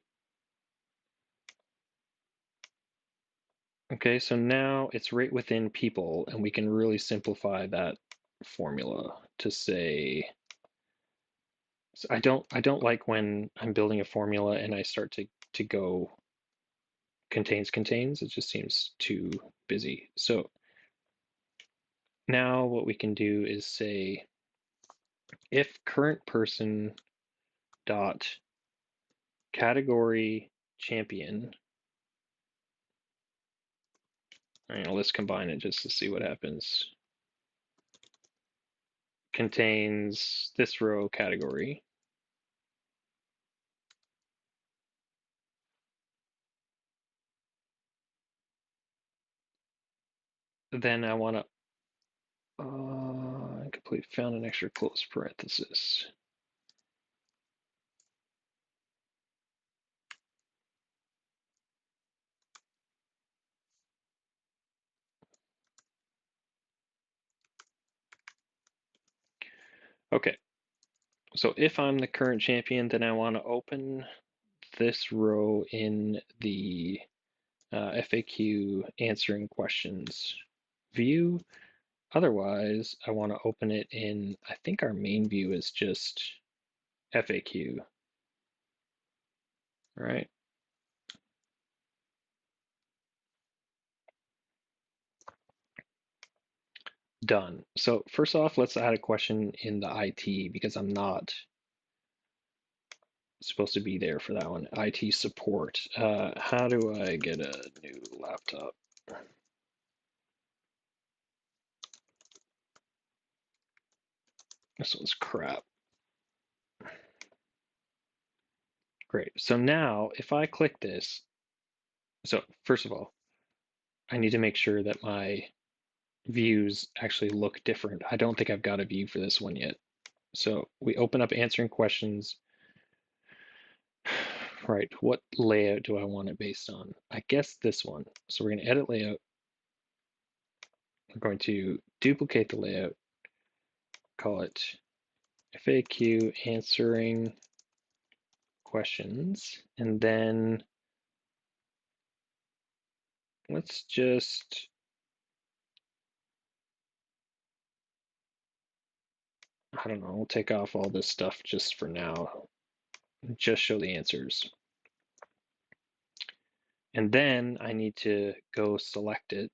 Okay, so now it's right within people, and we can really simplify that formula to say, so I don't like when I'm building a formula and I start to go contains. It just seems too busy. So now what we can do is say if current person dot category champion. Let's combine it just to see what happens. Contains this row category. Then I want to complete found an extra close parenthesis. Okay, so if I'm the current champion, then I want to open this row in the FAQ answering questions view. Otherwise, I want to open it in, I think our main view is just FAQ. All right. Done. So first off, let's add a question in the IT because I'm not supposed to be there for that one. IT support. How do I get a new laptop? This one's crap. Great. So now if I click this, so first of all, I need to make sure that my views actually look different. I don't think I've got a view for this one yet. So we open up answering questions. Right, what layout do I want it based on? I guess this one. So we're going to edit layout. We're going to duplicate the layout, call it FAQ answering questions, and then let's just, I don't know, we'll take off all this stuff just for now, just show the answers. And then I need to go select it,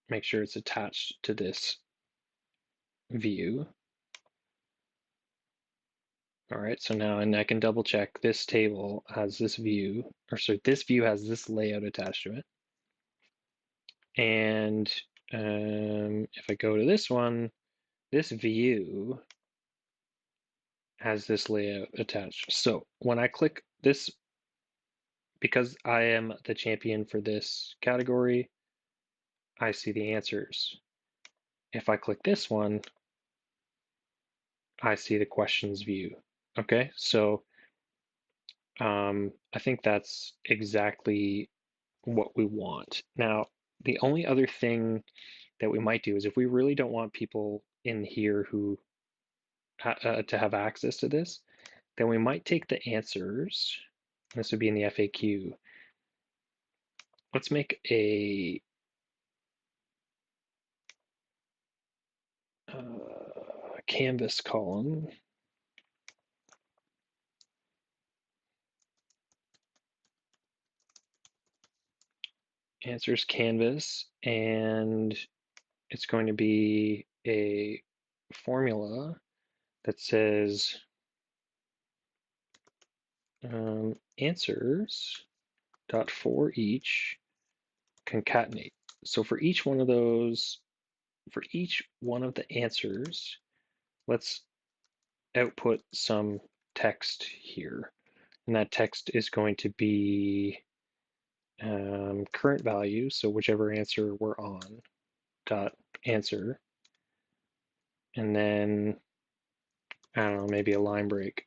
make sure it's attached to this view. All right, so now, and I can double check this table has this view, or sorry, this view has this layout attached to it. And if I go to this one, this view has this layout attached. So when I click this, because I am the champion for this category, I see the answers. If I click this one, I see the questions view. Okay, so I think that's exactly what we want. Now, the only other thing that we might do is if we really don't want people in here who to have access to this, then we might take the answers. This would be in the FAQ. Let's make a canvas column. Answers canvas, and it's going to be a formula that says answers dot for each concatenate. So for each one of those, for each one of the answers, let's output some text here. And that text is going to be current value, so whichever answer we're on, dot answer, and then, I don't know, maybe a line break.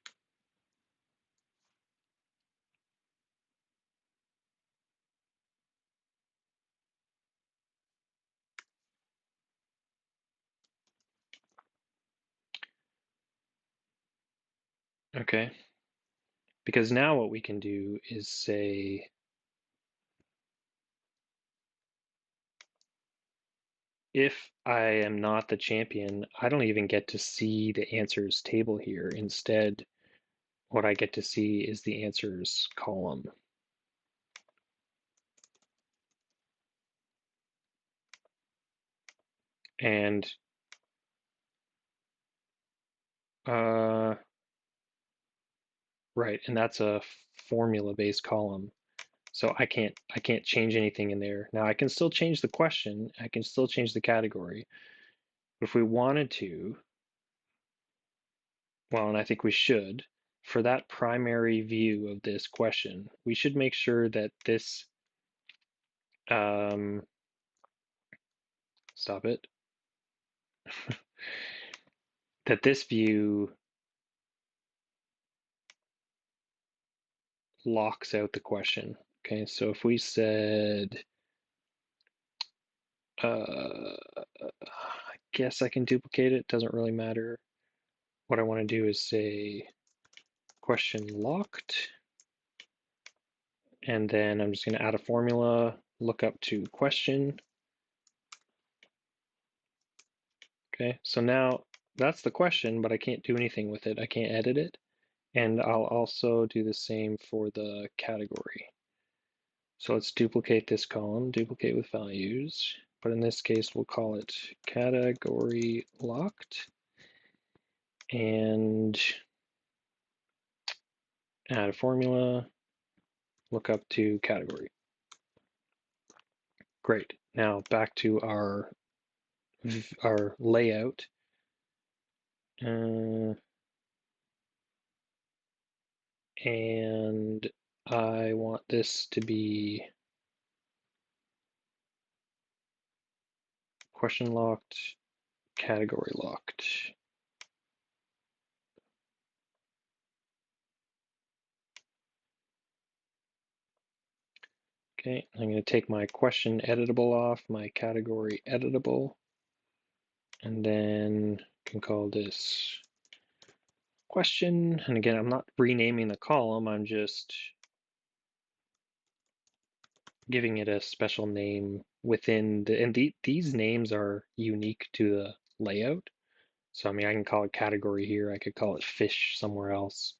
Okay, because now what we can do is say, if I am not the champion, I don't even get to see the answers table here. Instead, what I get to see is the answers column. And right, and that's a formula-based column. So I can't change anything in there. Now I can still change the question, I can still change the category. But if we wanted to, well, and I think we should, for that primary view of this question, we should make sure that this, stop it, that this view locks out the question. Okay, so if we said, I guess I can duplicate it, doesn't really matter. What I want to do is say question locked, and then I'm just going to add a formula, look up to question. Okay, so now that's the question, but I can't do anything with it. I can't edit it. And I'll also do the same for the category. So let's duplicate this column, duplicate with values, but in this case, we'll call it category locked and add a formula, look up to category. Great. Now back to our layout. And I want this to be question locked, category locked. Okay, I'm going to take my question editable off, my category editable, and then can call this question. And again, I'm not renaming the column, I'm just giving it a special name within the, and these names are unique to the layout. So, I mean, I can call it category here, I could call it fish somewhere else,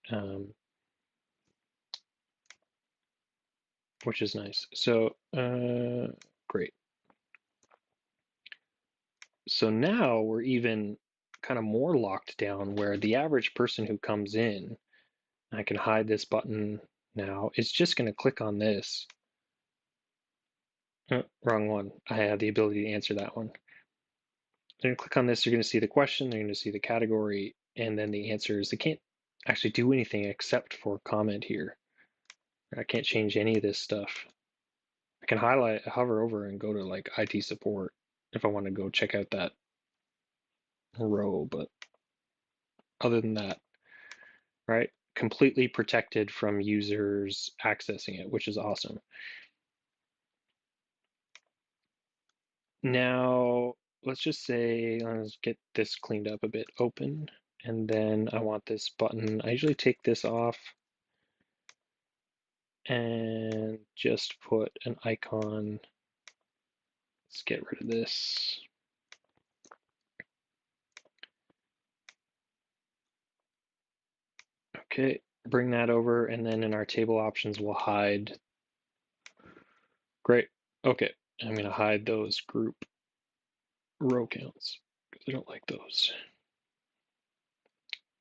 which is nice. So, great. So now we're even kind of more locked down where the average person who comes in, I can hide this button now, is just going to click on this. Wrong one. I have the ability to answer that one. They're going to click on this, they're going to see the question, they're going to see the category, and then the answers. They can't actually do anything except for comment here. I can't change any of this stuff. I can hover over and go to like IT support if I want to go check out that row, but other than that, right? Completely protected from users accessing it, which is awesome. Now, let's just say, let's get this cleaned up a bit, open, and then I want this button. I usually take this off and just put an icon. Let's get rid of this. Okay, bring that over, and then in our table options, we'll hide. Great. Okay, I'm going to hide those group row counts because I don't like those.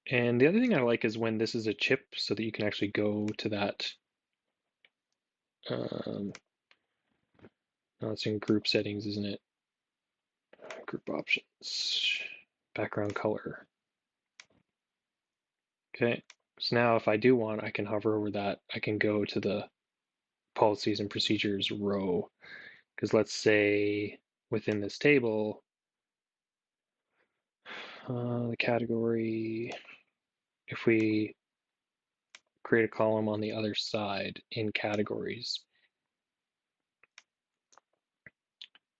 And the other thing I like is when this is a chip so that you can actually go to that. No, it's in group settings, isn't it? Group options, background color. Okay, so now if I do want, I can hover over that. I can go to the policies and procedures row. Because let's say within this table, the category, if we create a column on the other side in categories,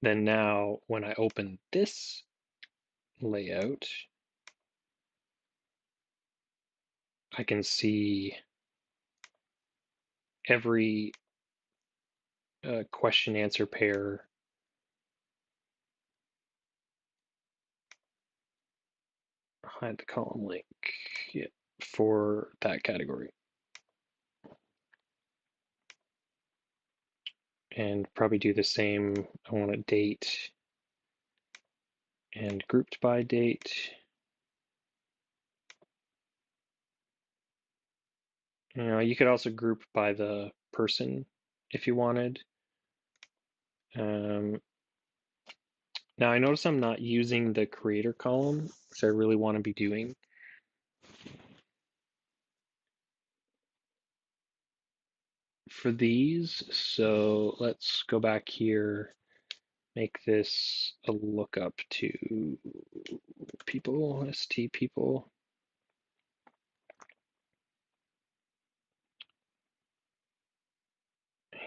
then now when I open this layout, I can see every question answer pair hide the column link, yeah, for that category. And probably do the same. I want a date and grouped by date. You know, you could also group by the person if you wanted. Now I notice I'm not using the creator column, which I really want to be doing. For these, so let's go back here, make this a lookup to people, ST people.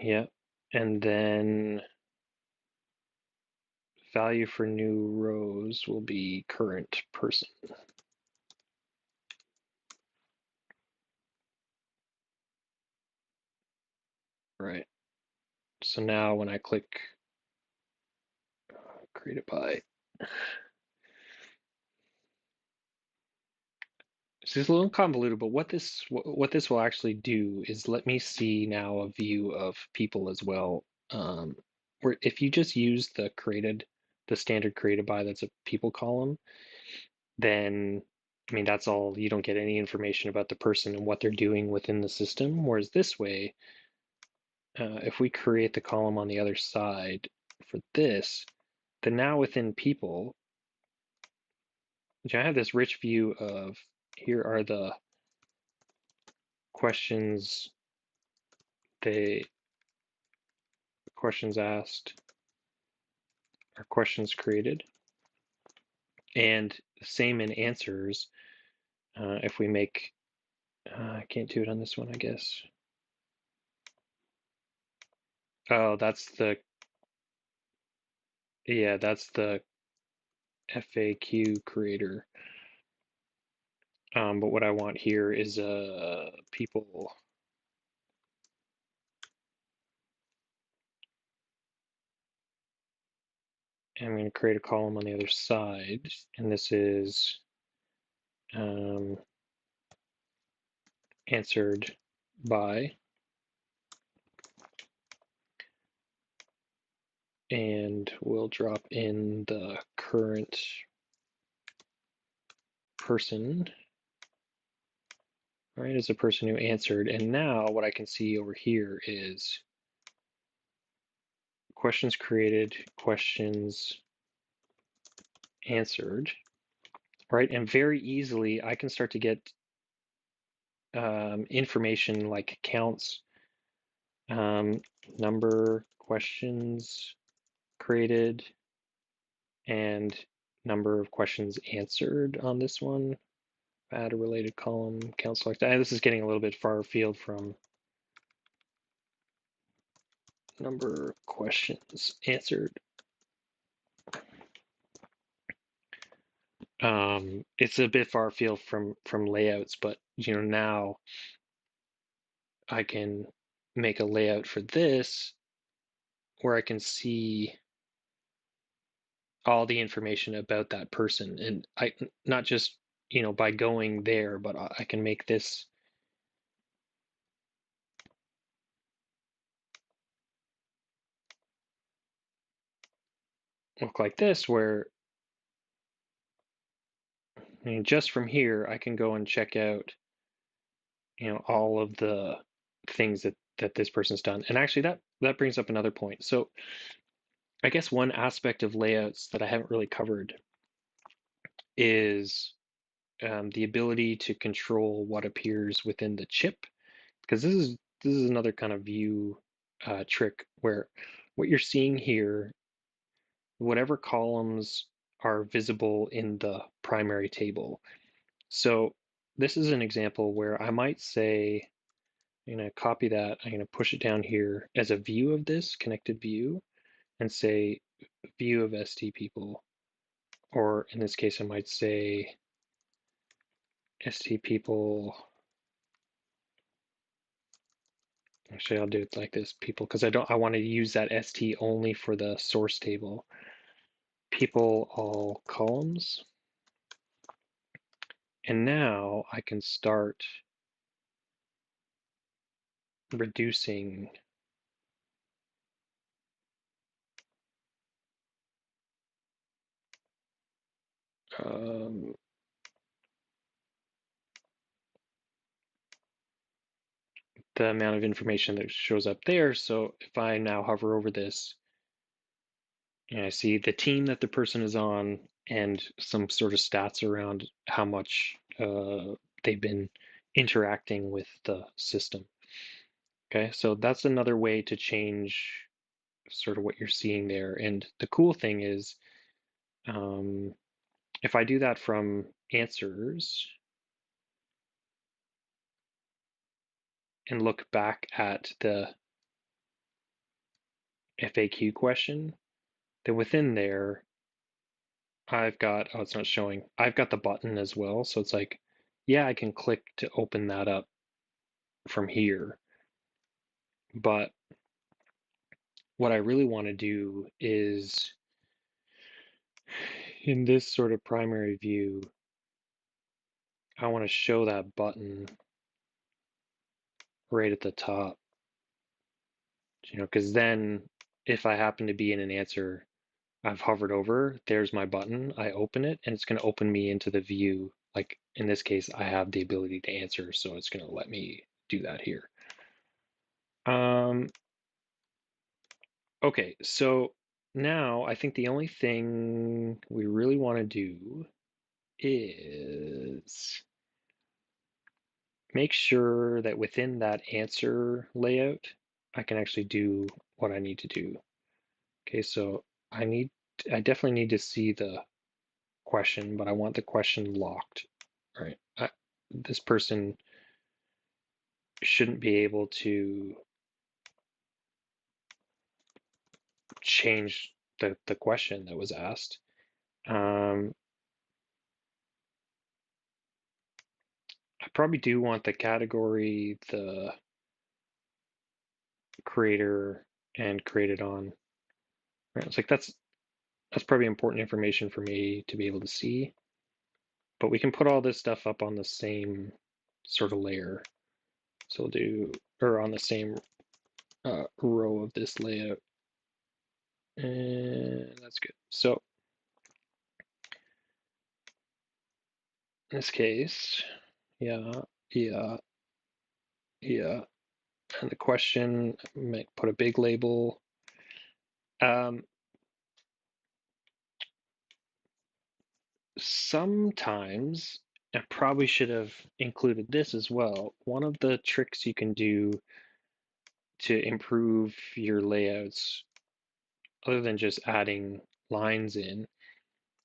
Yep, and then value for new rows will be current person. Right. So now when I click create a by, is a little convoluted, but what this will actually do is let me see now a view of people as well. Where if you just use the standard created by that's a people column, then I mean that's all. You don't get any information about the person and what they're doing within the system. Whereas this way, if we create the column on the other side for this, then now within people, I have this rich view of here are the questions they questions asked or questions created, and same in answers. If we make I can't do it on this one, I guess. Oh, that's the yeah, that's the FAQ creator. But what I want here is people. And I'm going to create a column on the other side, and this is answered by, and we'll drop in the current person, right, as a person who answered. And now what I can see over here is questions created, questions answered, right? And very easily I can start to get information like counts, number questions created, and number of questions answered on this one. Add a related column, count select. This is getting a little bit far afield from number of questions answered. It's a bit far afield from layouts, but now I can make a layout for this where I can see all the information about that person, and I not just by going there, but I can make this look like this, where I mean, just from here I can go and check out all of the things that this person's done. And actually that brings up another point. So I guess one aspect of layouts that I haven't really covered is the ability to control what appears within the chip, because this is another kind of view trick where what you're seeing here, whatever columns are visible in the primary table. So this is an example where I might say, I'm going to copy that. I'm going to push it down here as a view of this connected view and say view of ST people. Or in this case, I might say ST people. Actually, I'll do it like this, people, because I want to use that ST only for the source table. People all columns. And now I can start reducing the amount of information that shows up there. So if I now hover over this, I see the team that the person is on and some sort of stats around how much they've been interacting with the system. Okay, so that's another way to change sort of what you're seeing there. And the cool thing is, if I do that from answers and look back at the FAQ question, then within there, I've got, oh, it's not showing. I've got the button as well. So it's like, yeah, I can click to open that up from here. But what I really want to do is in this sort of primary view, I want to show that button right at the top, because then if I happen to be in an answer I've hovered over, there's my button, I open it, and it's going to open me into the view. Like in this case, I have the ability to answer, so it's going to let me do that here. Okay, so now I think the only thing we really want to do is make sure that within that answer layout, I can actually do what I need to do. Okay, so I definitely need to see the question, but I want the question locked, right? This person shouldn't be able to change the question that was asked. I probably do want the category, the creator, and created on. Right? It's like that's probably important information for me to be able to see. But we can put all this stuff up on the same sort of layer. So we'll do, or on the same row of this layout. And that's good. So in this case, yeah, yeah, yeah. And the question, might put a big label. Sometimes I probably should have included this as well. One of the tricks you can do to improve your layouts, other than just adding lines in,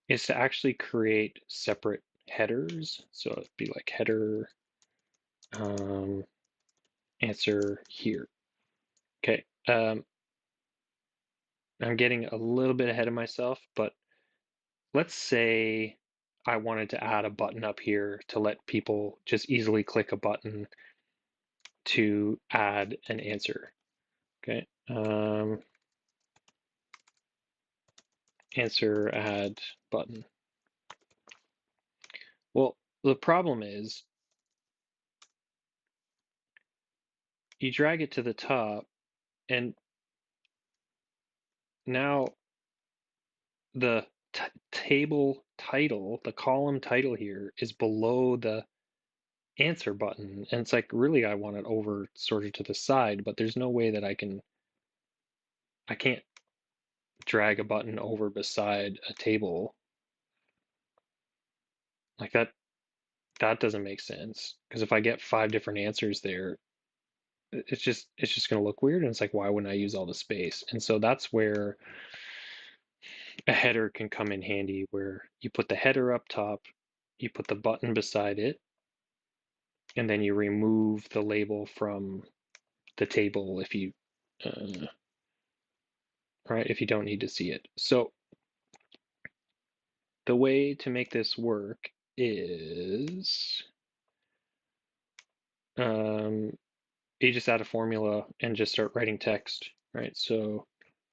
is to actually create separate headers. So it'd be like header um, answer here. Okay, I'm getting a little bit ahead of myself, but let's say I wanted to add a button up here to let people just easily click a button to add an answer. Okay. Answer add button. Well, the problem is you drag it to the top, and now the table title, the column title here is below the answer button. And it's like, really, I want it over sort of to the side, but there's no way that I can't drag a button over beside a table like that. That doesn't make sense because if I get 5 different answers there, it's just going to look weird, and it's like, why wouldn't I use all the space? And so that's where a header can come in handy, where you put the header up top, you put the button beside it, and then you remove the label from the table if you right, if you don't need to see it. So the way to make this work is you just add a formula and just start writing text, right? So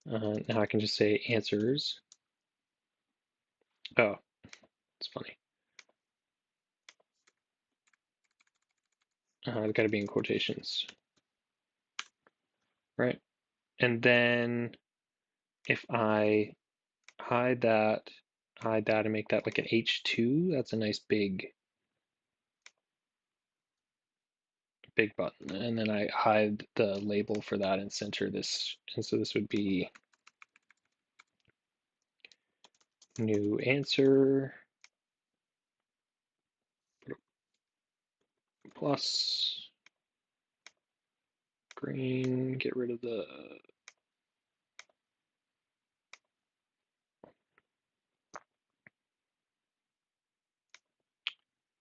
now I can just say answers. Oh, it's funny. It's got to be in quotations, right? And then if I hide that, and make that like an H2, that's a nice big button. And then I hide the label for that and center this. And so this would be new answer plus green, get rid of the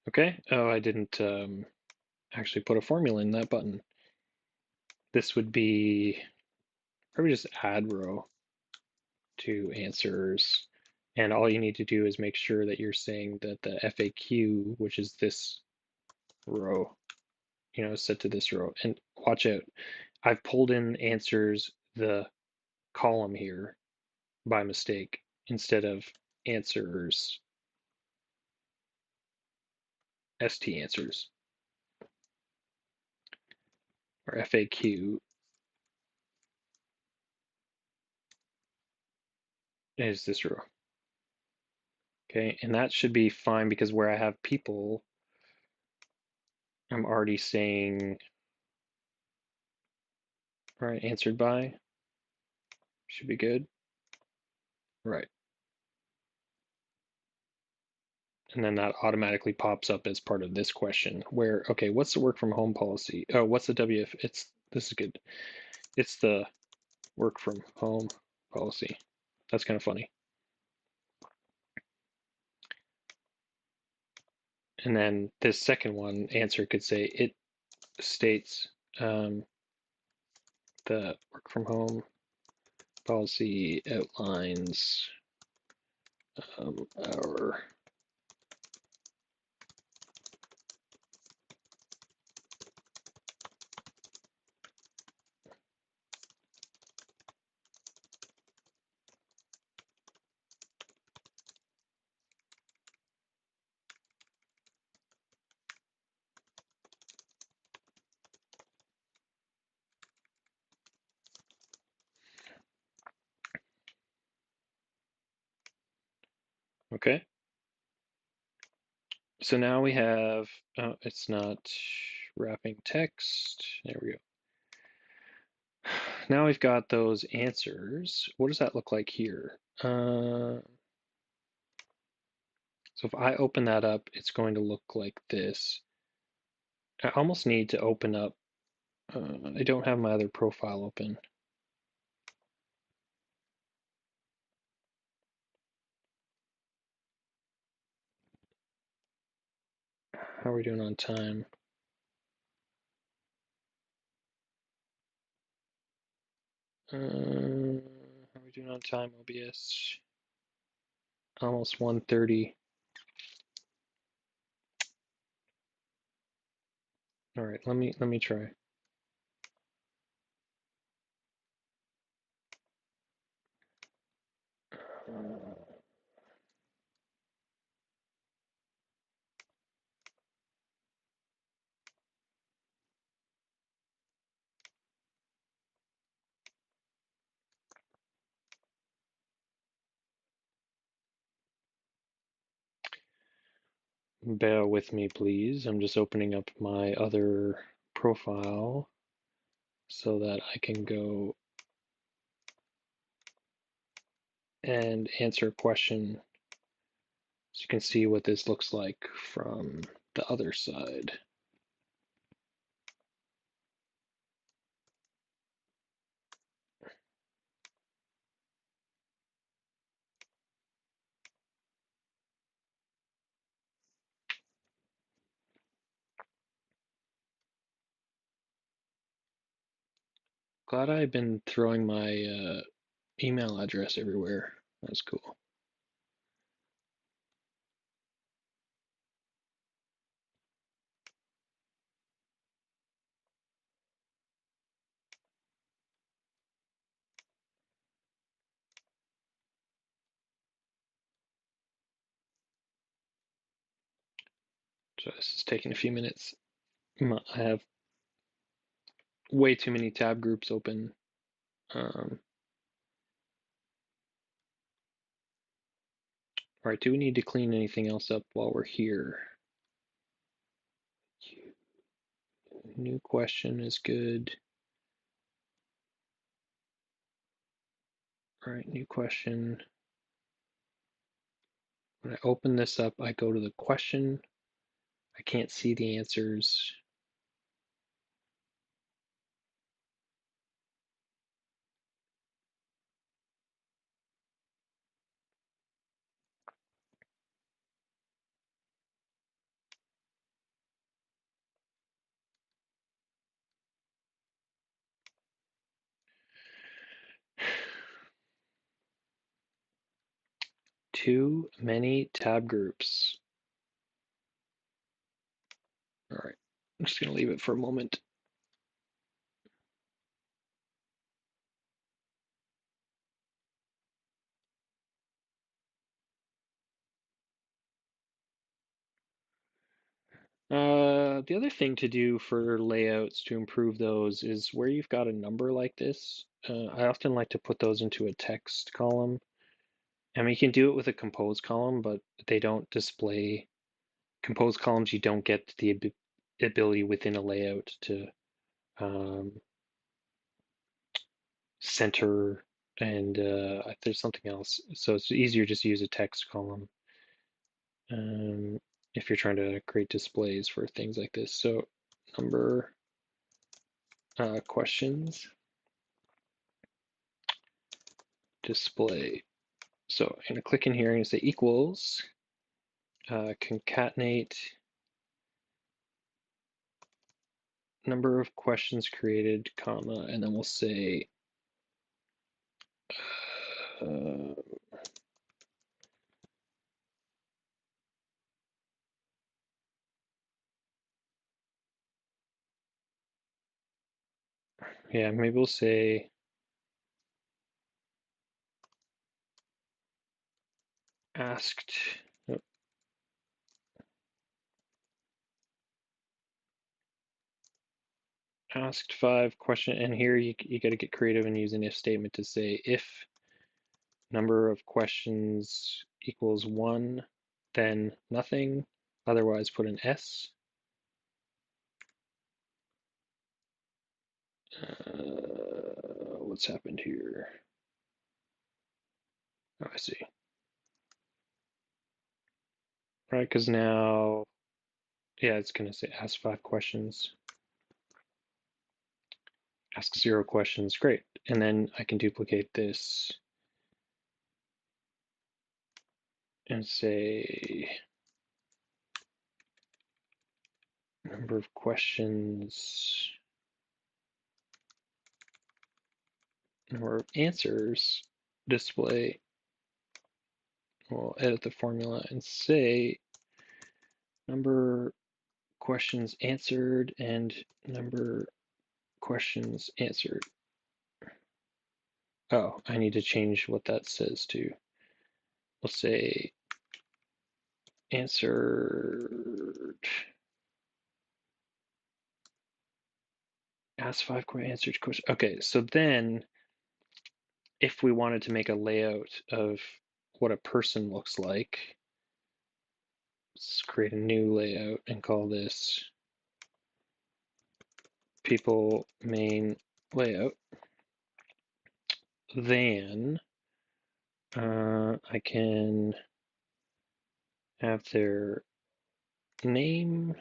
okay. Oh, I didn't actually put a formula in that button. This would be probably just add row to answers. And all you need to do is make sure that you're saying that the FAQ, which is this row, set to this row. And watch out, I've pulled in answers the column here by mistake instead of answers. ST answers. Or FAQ is this row. Okay, and that should be fine because where I have people, I'm already saying, all right, answered by, should be good. Right. And then that automatically pops up as part of this question where, okay, what's the work from home policy? Oh, what's the WF? This is good. It's the work from home policy. That's kind of funny. And then this second one answer could say it states the work from home policy outlines our okay. So now we have, oh, it's not wrapping text. There we go. Now we've got those answers. What does that look like here? So if I open that up, it's going to look like this. I almost need to open up, I don't have my other profile open. How are we doing on time? How are we doing on time, OBS? Almost 1:30. All right, let me try. Bear with me, please. I'm just opening up my other profile so that I can go and answer a question so you can see what this looks like from the other side. Glad I've been throwing my email address everywhere. That's cool. So this is taking a few minutes. I have way too many tab groups open. All right, do we need to clean anything else up while we're here? New question is good. All right, new question. When I open this up, I go to the question. I can't see the answers. Too many tab groups. All right, I'm just gonna leave it for a moment. The other thing to do for layouts to improve those is where you've got a number like this. I often like to put those into a text column. I mean, you can do it with a compose column, but they don't display compose columns. You don't get the ability within a layout to um, center, and there's something else. So it's easier just to use a text column um, if you're trying to create displays for things like this. So number questions display. So I'm going to click in here and say equals concatenate number of questions created, comma, and then we'll say uh, yeah, maybe we'll say asked asked 5 question, and here you got to get creative and use an if statement to say if number of questions equals 1, then nothing, otherwise put an S. What's happened here? Oh, I see. Right, because now, yeah, it's going to say ask 5 questions, ask 0 questions. Great. And then I can duplicate this and say number of questions, number of answers display. We'll edit the formula and say number questions answered and number questions answered. Oh, I need to change what that says to. We'll say answered, ask 5 answered question. Okay, so then if we wanted to make a layout of what a person looks like, let's create a new layout and call this people main layout. Then I can have their name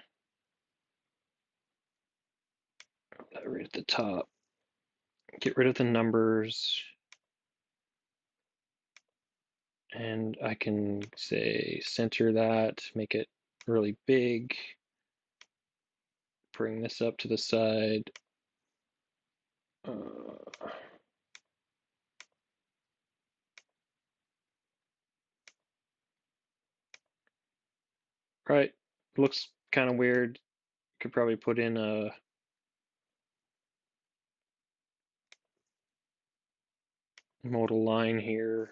right at the top. Get rid of the numbers, and I can say center that, make it really big, bring this up to the side. Right, looks kind of weird. Could probably put in a modal line here.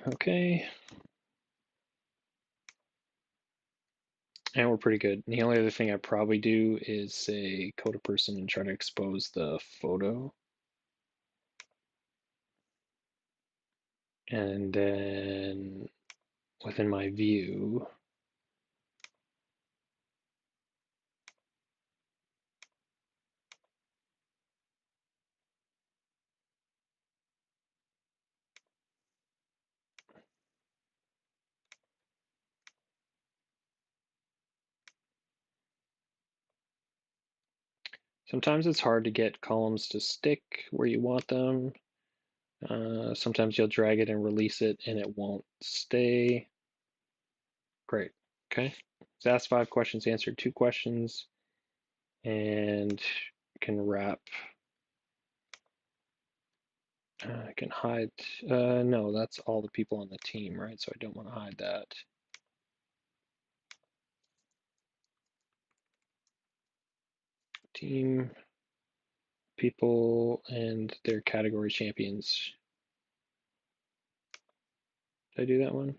Okay. And we're pretty good. The only other thing I probably do is say Coda person and try to expose the photo. And then within my view, sometimes it's hard to get columns to stick where you want them. Sometimes you'll drag it and release it and it won't stay. Great. Okay. So asked 5 questions, answered 2 questions, and can wrap. I can hide. No, that's all the people on the team, right? So I don't want to hide that. Team, people, and their category champions. Did I do that one?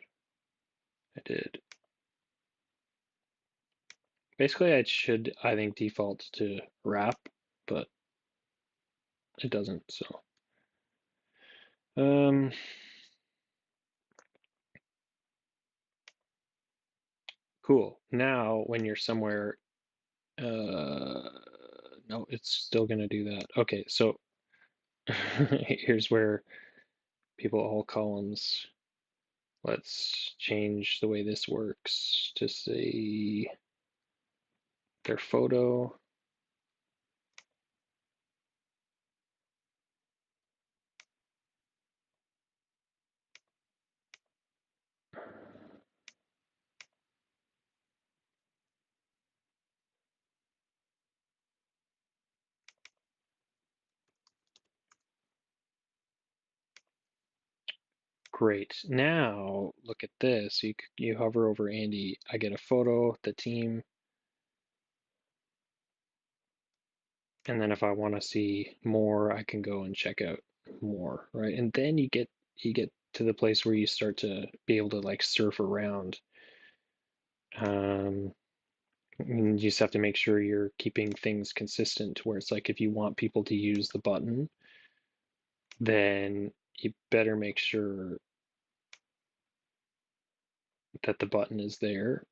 I did. Basically, I should, I think, default to wrap, but it doesn't, so. Um, cool. Now, when you're somewhere, no, it's still gonna do that. Okay, so here's where people all columns. Let's change the way this works to say their photo. Great. Now look at this. You hover over Andy. I get a photo, the team, and then if I want to see more, I can go and check out more, right? And then you get to the place where you start to be able to like surf around. You just have to make sure you're keeping things consistent where it's like if you want people to use the button, then you better make sure that the button is there.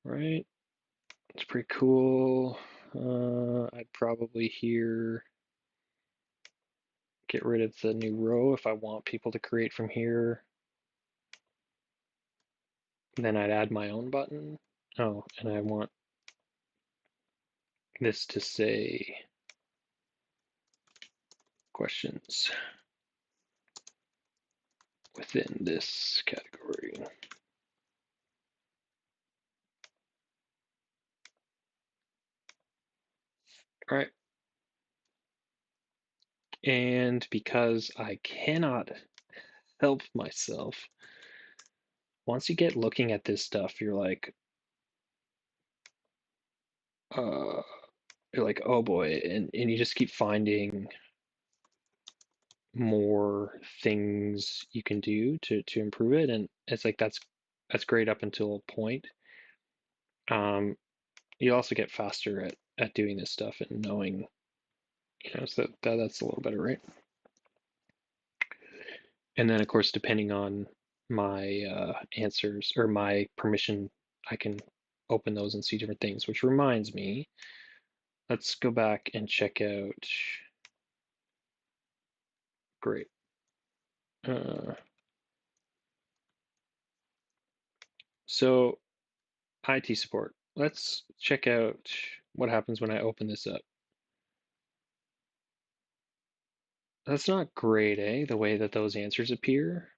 Right? It's pretty cool. I'd probably here get rid of the new row if I want people to create from here. Then I'd add my own button. Oh, and I want this to say questions within this category. All right. And because I cannot help myself, once you get looking at this stuff, uh, you're like, oh boy, and you just keep finding more things you can do to improve it, and it's like that's great up until a point. Um, you also get faster at doing this stuff and knowing, so that's a little better, right? And then of course, depending on my answers or my permission, I can open those and see different things. Which reminds me, let's go back and check out. Great. Uh, so IT support. Let's check out what happens when I open this up. That's not great, eh? The way that those answers appear.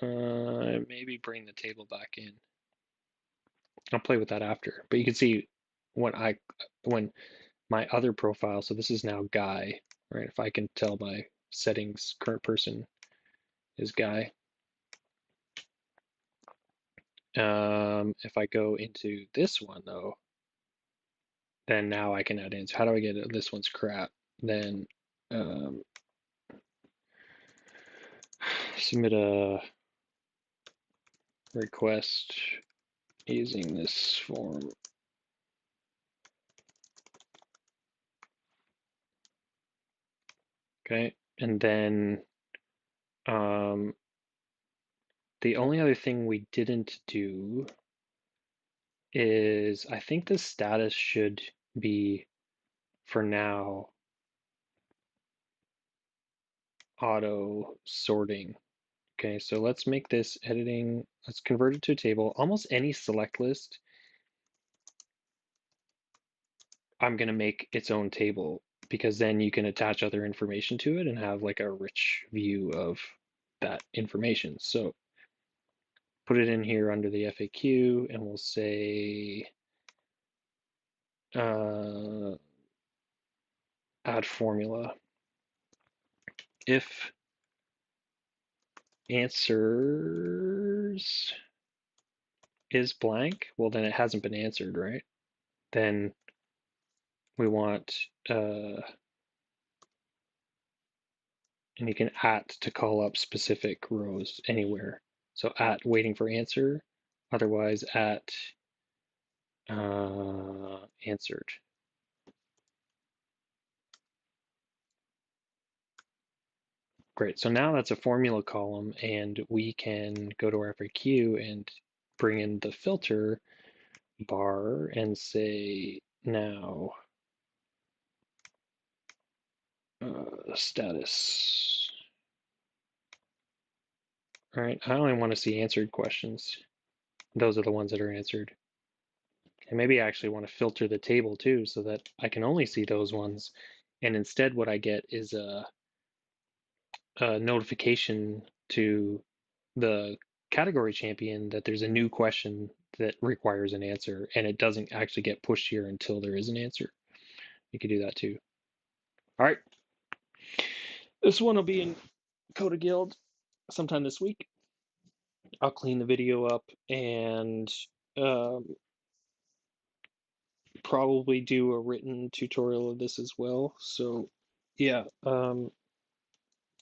Maybe bring the table back in. I'll play with that after. But you can see when my other profile, so this is now Guy, right? If I can tell my settings, current person is Guy. If I go into this one though, then now I can add in. So how do I get it? This one's crap. Then um, submit a request using this form. Okay, and then um, the only other thing we didn't do is I think the status should be, for now, auto sorting. Okay, so let's make this editing, let's convert it to a table. Almost any select list, I'm going to make its own table because then you can attach other information to it and have like a rich view of that information. So put it in here under the FAQ and we'll say add formula. If answers is blank, well then it hasn't been answered, right? Then we want and you can to call up specific rows anywhere. So waiting for answer, otherwise answered. Great, so now that's a formula column and we can go to our FAQ and bring in the filter bar and say now status. All right, I only want to see answered questions. Those are the ones that are answered. And maybe I actually want to filter the table too so that I can only see those ones. And instead what I get is a notification to the category champion that there's a new question that requires an answer, and it doesn't actually get pushed here until there is an answer. You could do that too. All right. This one will be in Coda Guild sometime this week. I'll clean the video up and probably do a written tutorial of this as well. So yeah,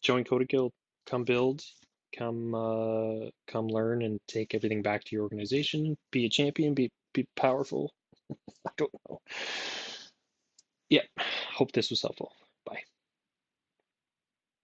join Coda Guild, come build, come learn and take everything back to your organization, be a champion, be powerful. I don't know. Yeah, hope this was helpful.